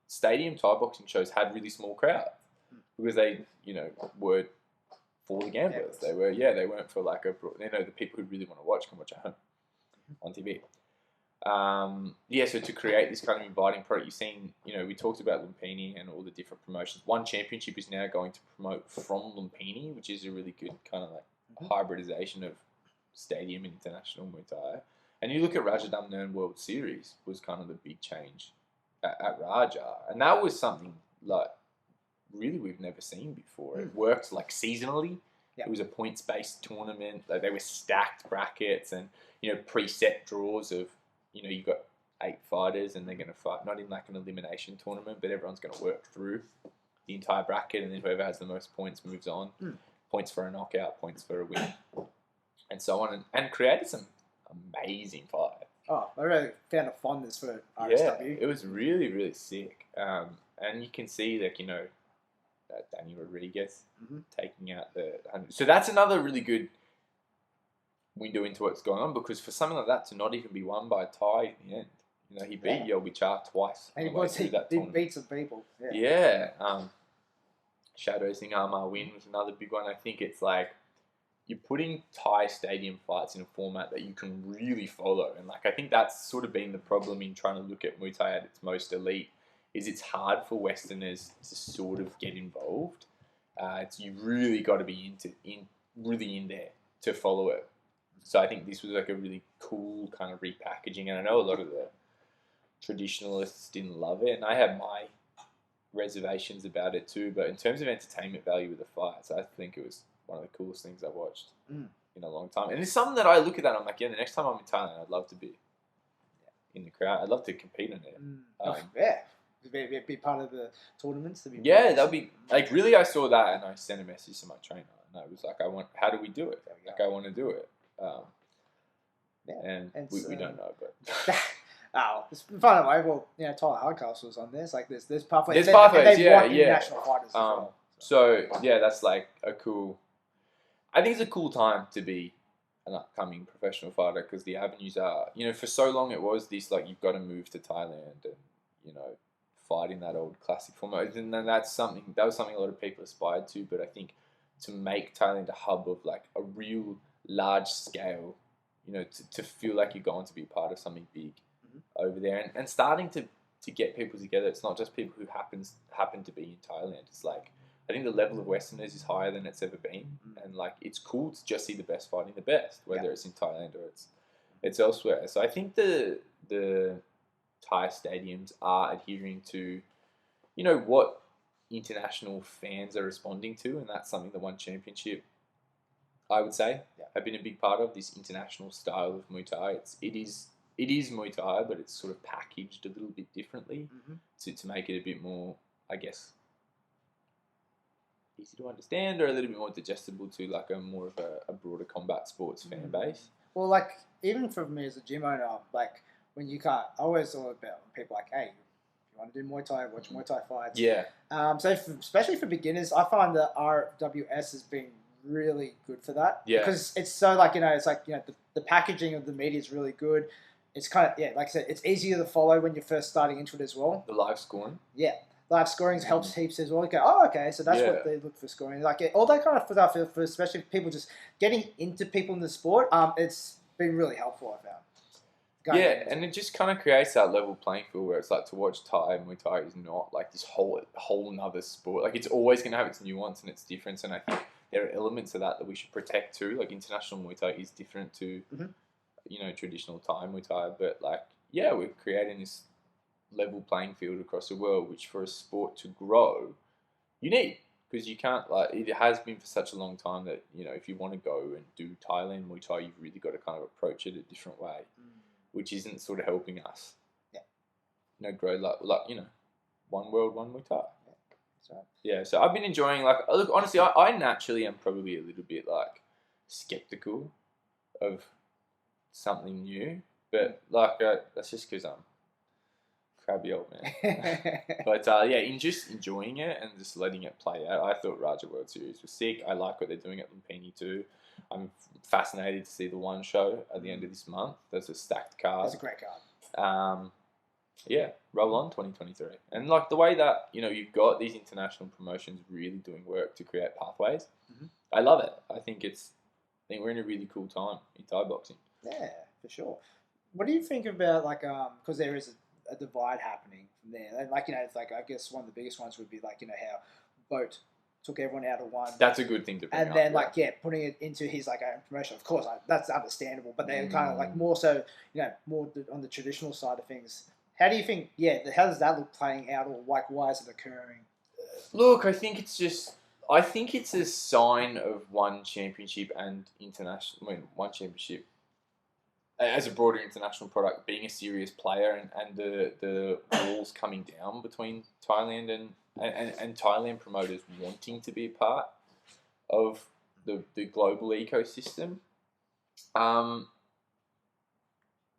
stadium Thai boxing shows had really small crowds because they, were for the gamblers. They weren't for the people who really want to watch can watch at home on TV. So to create this kind of inviting product, you've seen, we talked about Lumpini and all the different promotions. One Championship is now going to promote from Lumpini, which is a really good kind of hybridization of stadium and international Muay Thai. And you look at Raja Damnern World Series was kind of the big change at Raja. And that was something really we've never seen before. It worked seasonally. Yep. It was a points-based tournament. They were stacked brackets and, preset draws of, you got 8 fighters and they're going to fight, not in an elimination tournament, but everyone's going to work through the entire bracket, and then whoever has the most points moves on. Points for a knockout, points for a win, and so on. And created some amazing fight. Oh, I really found a fondness for RSW. Yeah, it was really, really sick. And you can see Danny Rodriguez taking out the 100. So that's another really good window into what's going on, because for something like that to not even be won by a Thai in the end, he beat Yelby Cha twice. And he beat some people. Shadow Singh Amar win was another big one. I think it's you're putting Thai stadium fights in a format that you can really follow. And I think that's sort of been the problem in trying to look at Muay Thai at its most elite, is it's hard for Westerners to sort of get involved. You really got to be really in there to follow it. So I think this was a really cool kind of repackaging. And I know a lot of the traditionalists didn't love it, and I had my reservations about it too. But in terms of entertainment value of the fights, I think it was one of the coolest things I've watched in a long time. And it's something that I look at that, I'm like, the next time I'm in Thailand, I'd love to be in the crowd. I'd love to compete in it. Be part of the tournaments. That'd be really. I saw that and I sent a message to my trainer, and I was like, how do we do it? I want to do it. And we don't know, but it's fun anyway. Well, Tyler Hardcastle was on there. It's there's pathways. There's pathways, they want international fighters as well. So that's a cool. I think it's a cool time to be an upcoming professional fighter, because the avenues are, for so long it was this you've got to move to Thailand and fight in that old classic format, and then that was something a lot of people aspired to. But I think to make Thailand a hub of a real large scale, to feel like you're going to be part of something big over there, and starting to get people together. It's not just people who happen to be in Thailand. It's I think the level of Westerners is higher than it's ever been, and it's cool to just see the best fighting the best, whether it's in Thailand or it's elsewhere. So I think the the Thai stadiums are adhering to, what international fans are responding to, and that's something the One Championship, I would say, have been a big part of, this international style of Muay Thai. It is Muay Thai, but it's sort of packaged a little bit differently to make it a bit more, I guess, easy to understand, or a little bit more digestible to like a more of a broader combat sports fan base. Well, like even for me as a gym owner, like when you can't, I always thought about people like, hey, you want to do Muay Thai, watch Muay Thai fights. Yeah. Especially for beginners, I find that RWS has been really good for that. Yeah. Because it's so like, it's like, the packaging of the media is really good. It's kind of, like I said, it's easier to follow when you're first starting into it as well. The live scoring. Yeah. Live scoring helps heaps as well. You go, oh, okay, so that's what they look for scoring. Like all that kind of stuff, for especially people just getting into people in the sport, it's been really helpful, I found. And it just kind of creates that level playing field where it's like to watch Thai and Muay Thai is not like this whole nother sport. Like it's always going to have its nuance and its difference, and I think there are elements of that we should protect too. Like international Muay Thai is different to, traditional Thai Muay Thai, but like, we're creating this level playing field across the world, which for a sport to grow, you need, because you can't, like, it has been for such a long time that, if you want to go and do Thailand Muay Thai, you've really got to kind of approach it a different way, which isn't sort of helping us. Grow like one world, one Muay Thai. So I've been enjoying, like, look, honestly, I naturally am probably a little bit like skeptical of something new, but like that's just because I'm crabby old man. But in just enjoying it and just letting it play out, I thought Raja World Series was sick. I like what they're doing at Lumpini too. I'm fascinated to see the one show at the end of this month. That's a stacked card. That's a great card. Roll on 2023. And like the way that, you've got these international promotions really doing work to create pathways. I love it. I think we're in a really cool time in Thai boxing. Yeah, for sure. What do you think about, like, because there is a divide happening from there. And like, it's like, I guess one of the biggest ones would be like, how Boat took everyone out of one. That's a good thing to bring up. And then putting it into his like own promotion. Of course, that's understandable, but they're kind of like more so, more on the traditional side of things. How do you think, how does that look playing out, or like why is it occurring? Look, I think it's a sign of One Championship and One Championship as a broader international product being a serious player, and the walls coming down between Thailand and Thailand promoters wanting to be a part of the global ecosystem.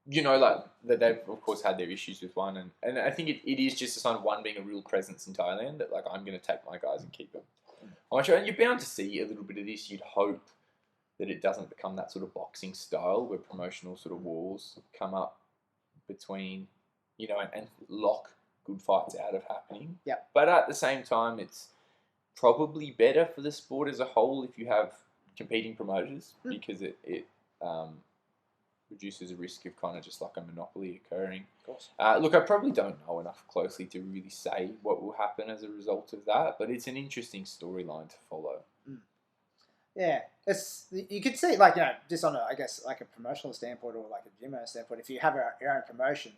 Like that they've of course had their issues with one, and I think it is just a sign of one being a real presence in Thailand, that like I'm going to take my guys and keep them. And you're bound to see a little bit of this. You'd hope that it doesn't become that sort of boxing style where promotional sort of walls come up between, and lock good fights out of happening. Yeah. But at the same time, it's probably better for the sport as a whole if you have competing promoters, because it reduces a risk of kind of just like a monopoly occurring. Of course. Look, I probably don't know enough closely to really say what will happen as a result of that, but it's an interesting storyline to follow. Yeah, you could see, like, just on I guess like a promotional standpoint, or like a gym owner standpoint. If you have your own promotion,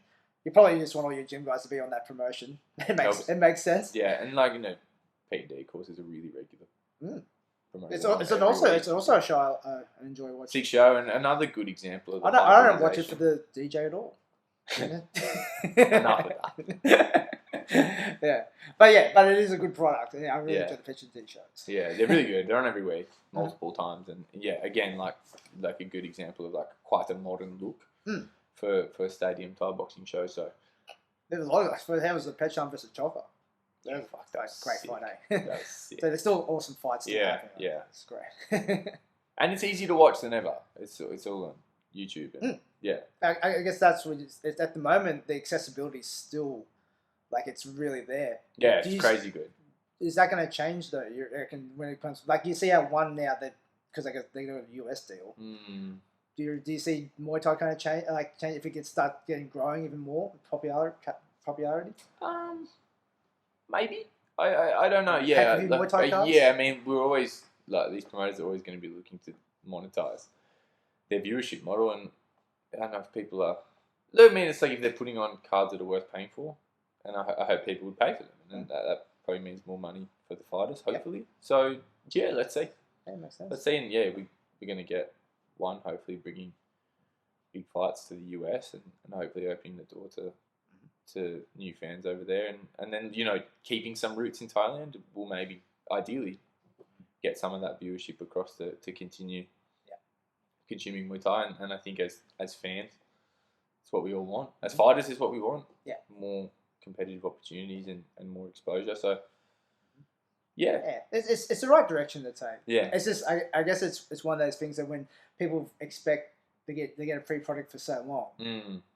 you probably just want all your gym guys to be on that promotion. It makes sense. Yeah, and like P&D courses are really regular. It's also a show I enjoy watching. Sick show, and another good example of. I don't watch it for the DJ at all. Enough of that. But it is a good product. I really enjoy the picture shows. Yeah, they're really good. They're on every week, multiple times, and again, like a good example of like quite a modern look for a stadium Thai boxing show. So there's a lot of that. How was the Pecham versus Chopper? That was great fight, eh? That was sick. So there's still awesome fights. Yeah. It's great. And it's easier to watch than ever. It's all on YouTube. And, I guess that's what it's at the moment. The accessibility is still, like, it's really there. Yeah, it's crazy good. Is that going to change though? You reckon when it comes, like, you see how one now that, because I guess they got a US deal. Do you see Muay Thai kind of change if it gets start getting growing even more popularity? Maybe. I don't know. Yeah. Muay Thai cards? Yeah. I mean, we're always like, these promoters are always going to be looking to monetize their viewership model, and I don't know if people are I mean, it's like if they're putting on cards that are worth paying for, and I hope people would pay for them, and that probably means more money for the fighters, hopefully. Yep. So yeah, let's see. Yeah, makes sense. Let's see, and yeah, we're going to get one, hopefully bringing big fights to the US, and hopefully opening the door to new fans over there, and then keeping some roots in Thailand will maybe ideally get some of that viewership across to continue consuming Muay Thai, and I think as fans, it's what we all want. As fighters, is what we want. Yeah, more competitive opportunities and more exposure. So yeah, it's the right direction to take. Yeah, it's just I guess it's one of those things that when people expect they get a free product for so long,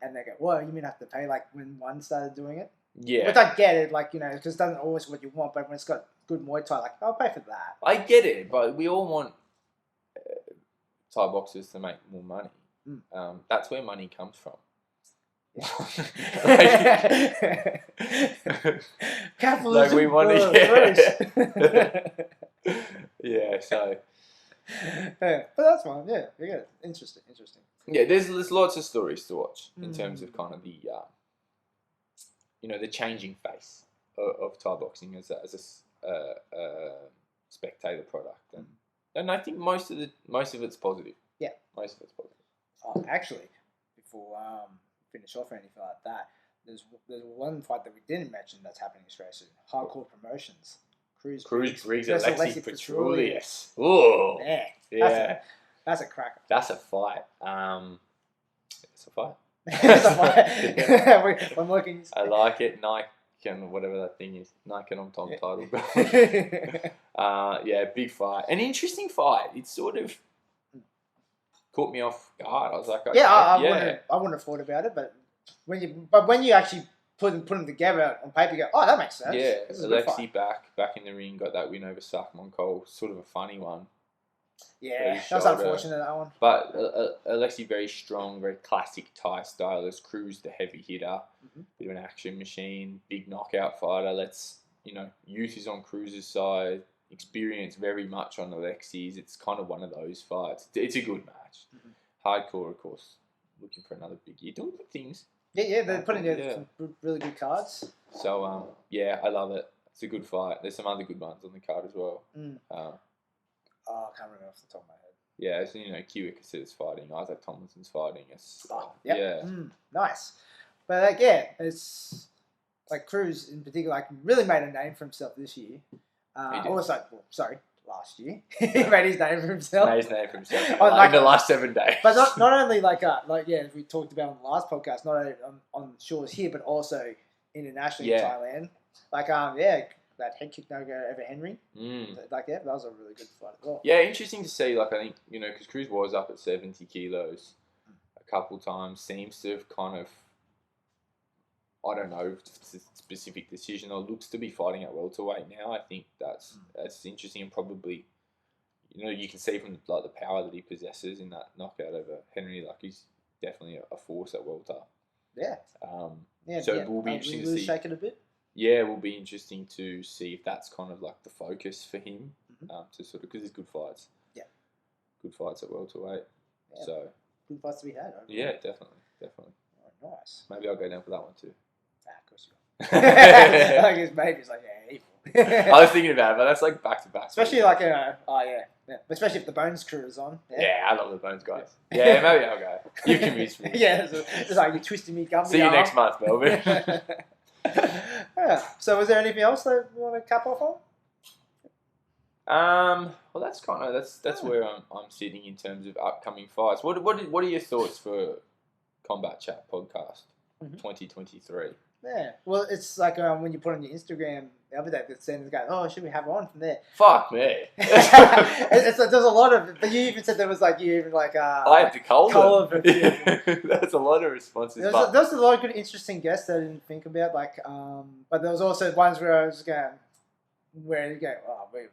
and they go, well, you mean I have to pay, like when one started doing it. Yeah, which I get it, like because it doesn't always what you want, but when it's got good Muay Thai, like I'll pay for that. I get it, but we all want Thai boxers to make more money. That's where money comes from. Capitalism. Like we want to. Yeah. So. Yeah, but that's fine. Yeah. Interesting. Yeah, there's lots of stories to watch in terms of kind of the the changing face of Thai boxing as a spectator product, and I think most of it's positive. Yeah, most of it's positive. Oh, actually, before finish off or anything like that, there's one fight that we didn't mention that's happening straight soon. Hardcore Promotions. Cruz Briggs Alexi Petrulius. Oh, yeah. That's a cracker. That's a fight. It's a fight. It's a fight. I'm looking. I like it. Nike and whatever that thing is. Nike and Tom title. Yeah, big fight. An interesting fight. It sort of caught me off guard. I was like, okay, I wouldn't have thought about it, but when you actually put them together on paper, you go, oh, that makes sense. Yeah, Alexi back in the ring, got that win over Sakmon Cole. Sort of a funny one. Yeah, that was unfortunate, that one. But Alexi, very strong, very classic Thai stylist. Cruz, the heavy hitter, bit of an action machine, big knockout fighter. Youth is on Cruz's side, experience very much on Alexi's. It's kind of one of those fights. It's a good match. Hardcore, of course, looking for another big year, doing good things. Yeah, they're putting together some really good cards. So, I love it. It's a good fight. There's some other good ones on the card as well. I can't remember off the top of my head. Yeah, so Kiwi Cassetta's fighting, Isaac Tomlinson's fighting. Nice. But it's like Cruz in particular, really made a name for himself this year. Last year he made his name for himself. In the last 7 days. But not only as we talked about on the last podcast, not only on shores here, but also internationally in Thailand. That head kick no-go over Henry. That was a really good fight as well. Yeah, interesting to see. I think, because Cruz was up at 70 kilos a couple times, seems to have kind of, I don't know, specific decision, or looks to be fighting at welterweight now. I think that's interesting, and probably, you can see from the power that he possesses in that knockout over Henry. He's definitely a force at welter. Yeah. So we'll be interesting to see. Shake it a bit. Yeah, it will be interesting to see if that's kind of the focus for him, to sort of, because there's good fights. Yeah. Good fights at welterweight. Yeah. So. Good fights to be had. Yeah, definitely. Oh, nice. Maybe I'll go down for that one too. Of course you will. I guess maybe it's evil. I was thinking about it, but that's back to back. Especially especially if the Bones crew is on. Yeah, I love the Bones guys. Yeah, maybe I'll go. You've convinced me. Yeah, it's like you're twisting me gum. See you next month, Melbourne. So, was there anything else that you want to cap off on? Well, that's kind of that's where I'm sitting in terms of upcoming fights. What are your thoughts for Combat Chat Podcast 2023? Yeah, well, it's when you put on your Instagram the other day, that sends going, oh, should we have on from there? Fuck me. There's a lot of, but you even said there was I had to cull them. That's a lot of responses. There was a lot of good, interesting guests that I didn't think about, but there was also ones where I was going, where you go, oh, we're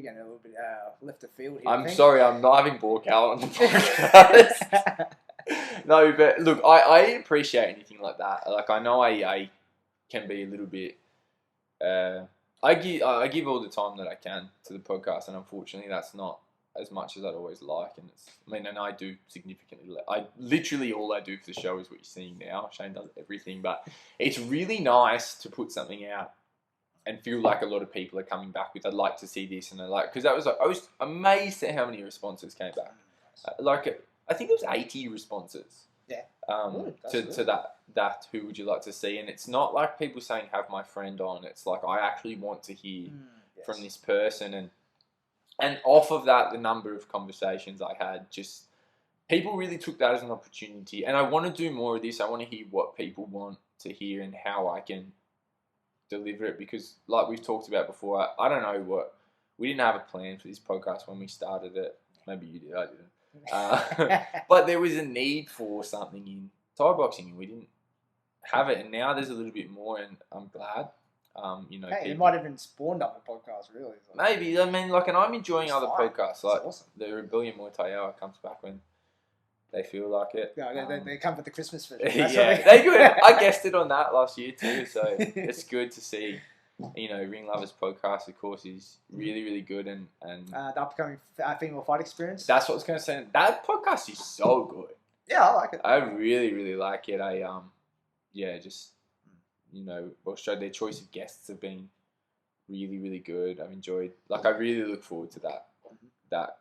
getting a little bit left of field here. I'm sorry, I'm not having Borcal on the podcast. No, but look, I appreciate anything like that. I know I can be a little bit. I give all the time that I can to the podcast, and unfortunately, that's not as much as I'd always like, and and I do significantly. Literally all I do for the show is what you're seeing now. Shane does everything, but it's really nice to put something out and feel like a lot of people are coming back with, I'd like to see this, and because I was amazed at how many responses came back. I think it was 80 responses. Yeah. To that who would you like to see? And it's not like people saying have my friend on. It's like I actually want to hear from this person, and off of that, the number of conversations I had, just people really took that as an opportunity. And I want to do more of this. I want to hear what people want to hear and how I can deliver it, because like we've talked about before, I don't know we didn't have a plan for this podcast when we started it. Maybe you did, I didn't. But there was a need for something in Thai boxing, and we didn't have it, and now there's a little bit more, and I'm glad. It might have been spawned up a podcast, really. Maybe, and I'm enjoying other podcasts. Like awesome. The Rebellion Muay Thai Hour comes back when they feel like it. Yeah, they come for the Christmas special. Yeah, they good. I guessed it on that last year too, so it's good to see. Ring Lovers podcast, of course, is really, really good, and the upcoming female fight experience. That's what I was going to say. That podcast is so good. Yeah, I like it. I really, really like it. Their choice of guests have been really, really good. I've enjoyed. I really look forward to that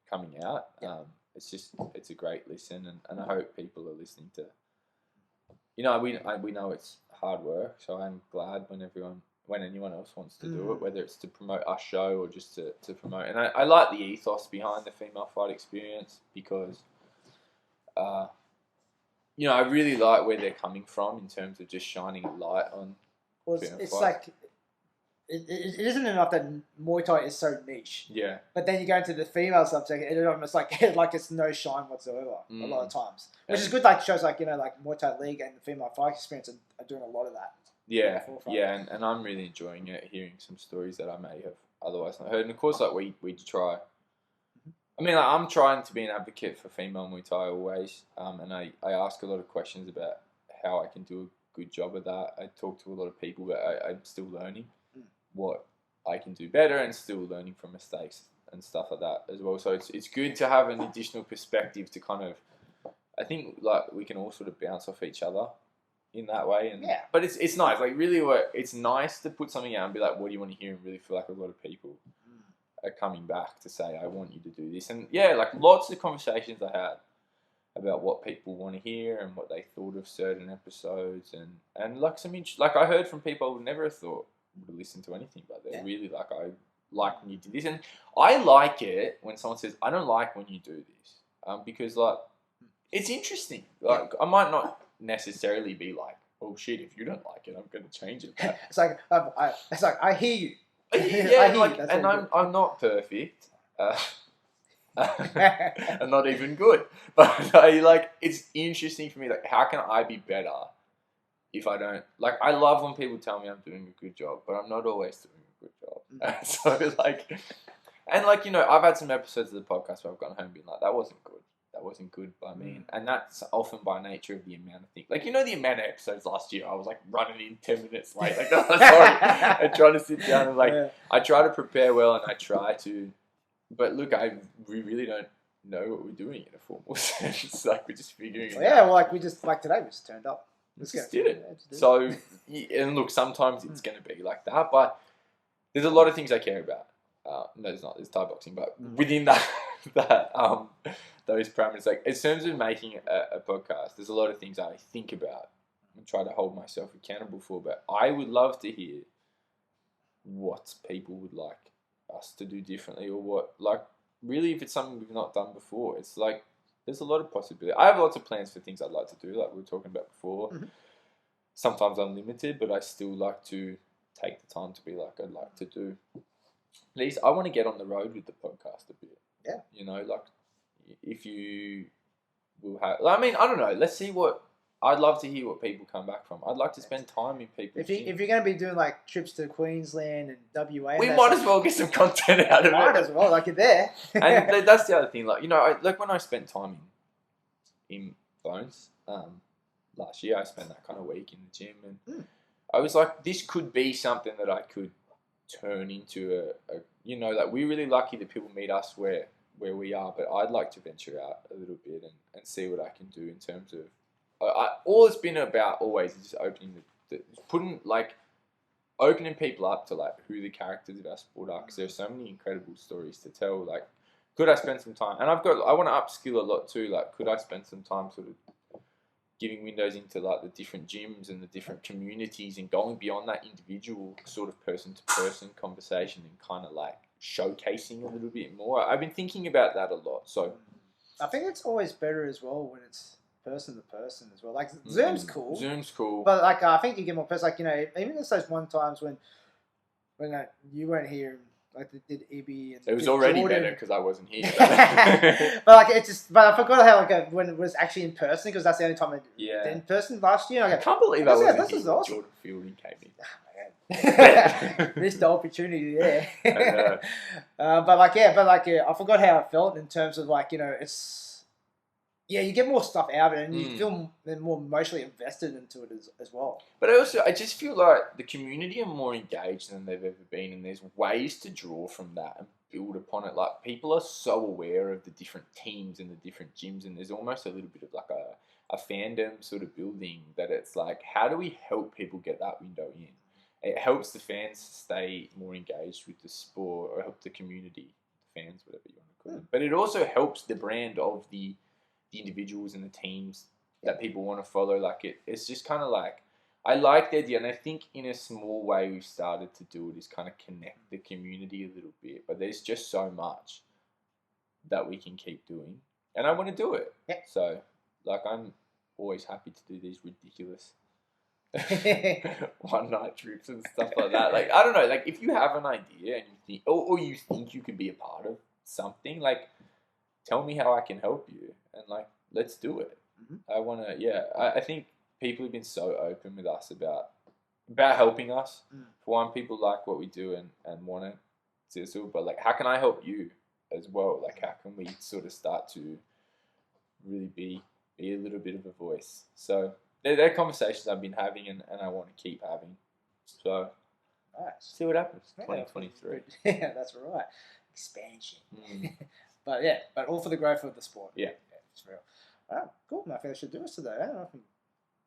coming out. Yeah. It's a great listen, and I hope people are listening to. We know it's hard work, so I'm glad when anyone else wants to do it, whether it's to promote our show or just to promote. And I like the ethos behind the female fight experience, because, I really like where they're coming from in terms of just shining a light on. Well, it's like it isn't enough that Muay Thai is so niche. Yeah. But then you go into the female subject, and it almost like it's no shine whatsoever a lot of times. Which is good, shows like Muay Thai League and the female fight experience are doing a lot of that. Yeah, and I'm really enjoying it, hearing some stories that I may have otherwise not heard. And of course, we try. I'm trying to be an advocate for female Muay Thai always, and I ask a lot of questions about how I can do a good job of that. I talk to a lot of people, but I'm still learning what I can do better, and still learning from mistakes and stuff like that as well. So it's good to have an additional perspective to kind of, I think we can all sort of bounce off each other in that way. But it's nice, really it's nice to put something out and be like, what do you want to hear, and really feel like a lot of people are coming back to say, I want you to do this. And lots of conversations I had about what people want to hear and what they thought of certain episodes, and I heard from people I would never have thought would have listened to anything, but they're really I like when you do this. And I like it when someone says, I don't like when you do this, because it's interesting. I might not necessarily be like, oh shit, if you don't like it, I'm going to change it. It's like I hear you. I'm not perfect. I'm not even good, but it's interesting for me. How can I be better if I don't I love when people tell me I'm doing a good job, but I'm not always doing a good job. So I've had some episodes of the podcast where I've gone home being like, that wasn't good by me, and that's often by nature of the amount of things. The amount of episodes last year, I was running in 10 minutes late. Sorry, I try to sit down and I try to prepare well, and I try to. But look, we really don't know what we're doing in a formal sense. We're just figuring it out. We just today we just turned up. We just did it. So, and look, sometimes it's going to be like that, but there's a lot of things I care about. No, there's not. There's Thai boxing, but within those parameters, in terms of making a podcast, there's a lot of things I think about and try to hold myself accountable for. But I would love to hear what people would like us to do differently, or what really, if it's something we've not done before. It's there's a lot of possibility. I have lots of plans for things I'd like to do, like we were talking about before. Sometimes unlimited, but I still like to take the time to be I'd like to do. At least I want to get on the road with the podcast a bit. Yeah. If you will have... I don't know. Let's see what... I'd love to hear what people come back from. I'd like to spend time in people. If you're going to be doing trips to Queensland and WA... We might as well get some content out of it. Might as well, you're there. And that's the other thing. When I spent time in Bones last year, I spent that kind of week in the gym, and I was like, this could be something that I could turn into a you know, like we're really lucky that people meet us where we are, but I'd like to venture out a little bit and see what I can do in terms of all it's been about always is just opening people up to like who the characters of our sport are, because there's so many incredible stories to tell. Like, could I spend some time? And I want to upskill a lot too. Like, could I spend some time sort of giving windows into like the different gyms and the different communities and going beyond that individual sort of person to person conversation and kind of like showcasing a little bit more. I've been thinking about that a lot. So I think it's always better as well when it's person to person as well. Like Zoom's cool. Zoom's cool. But like I think you get more person. Like, you know, even just those one times when you weren't here, like they did Ibby and it was already Jordan. Better because I wasn't here. But like it's just, but I forgot how like when it was actually in person, because that's the only time I did in person last year. I can't believe I wasn't here. Awesome. Jordan Fielding came in. Missed the opportunity there. But I forgot how it felt in terms of like, you know, you get more stuff out of it and you feel more emotionally invested into it as well. But I just feel like the community are more engaged than they've ever been, and there's ways to draw from that and build upon it. Like, people are so aware of the different teams and the different gyms, and there's almost a little bit of like a fandom sort of building that it's like, how do we help people get that window in? It helps the fans stay more engaged with the sport, or help the community, the fans, whatever you want to call them. But it also helps the brand of the individuals and the teams that people want to follow. Like it's just kind of like, I like the idea, and I think in a small way we've started to do it, is kind of connect the community a little bit. But there's just so much that we can keep doing, and I want to do it. Yeah. So like, I'm always happy to do these ridiculous one night trips and stuff like that. Like, I don't know, like if you have an idea and you think, or you think you could be a part of something, like tell me how I can help you, and like, let's do it. I want to, I think people have been so open with us about helping us. For one, people like what we do and want to do it, but like, how can I help you as well? Like, how can we sort of start to really be a little bit of a voice? So they're conversations I've been having, and I want to keep having. So nice. See what happens. 2023. Yeah, that's right. Expansion. But all for the growth of the sport. Yeah, it's real. Cool. I think that should do us today. I can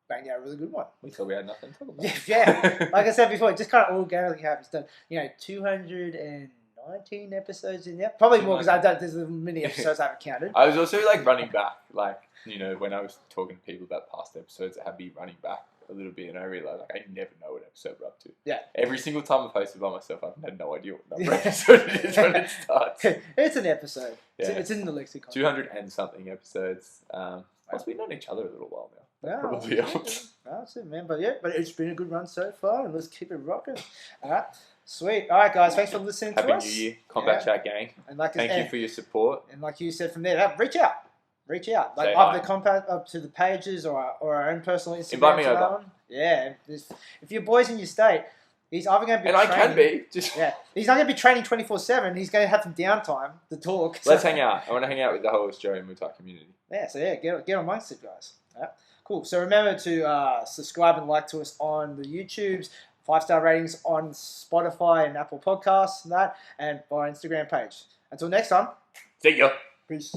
bang out a really good one. We thought we had nothing to talk about. Yeah. Like I said before, it just kind of organically happens. Done. 219 episodes in there. Probably more, because there's many episodes I haven't counted. I was also like running back, like, when I was talking to people about past episodes, I had me running back a little bit, and I realized like I never know what episode we're up to. Yeah. Every single time I posted by myself, I've had no idea what number episode it is when it starts. It's an episode. Yeah. It's in the lexicon. 200 and something episodes. Plus, we've known each other a little while now. That probably helps. That's it, man. But it's been a good run so far, and let's keep it rocking. All right. Sweet. All right, guys. Thanks for listening to us. Happy New Year. Combat Chat gang. And thank you for your support. And like you said from there, reach out. Like either up to the pages or our own personal Instagram. Invite me over. Yeah. If your boy's in your state, he's either going to be training. And I can be. He's not going to be training 24/7. He's going to have some downtime to talk. Let's hang out. I want to hang out with the whole Australian Muay community. Yeah, so get amongst it, guys. Right. Cool. So remember to subscribe and like to us on the YouTubes, 5-star ratings on Spotify and Apple Podcasts and our Instagram page. Until next time. See ya. Peace.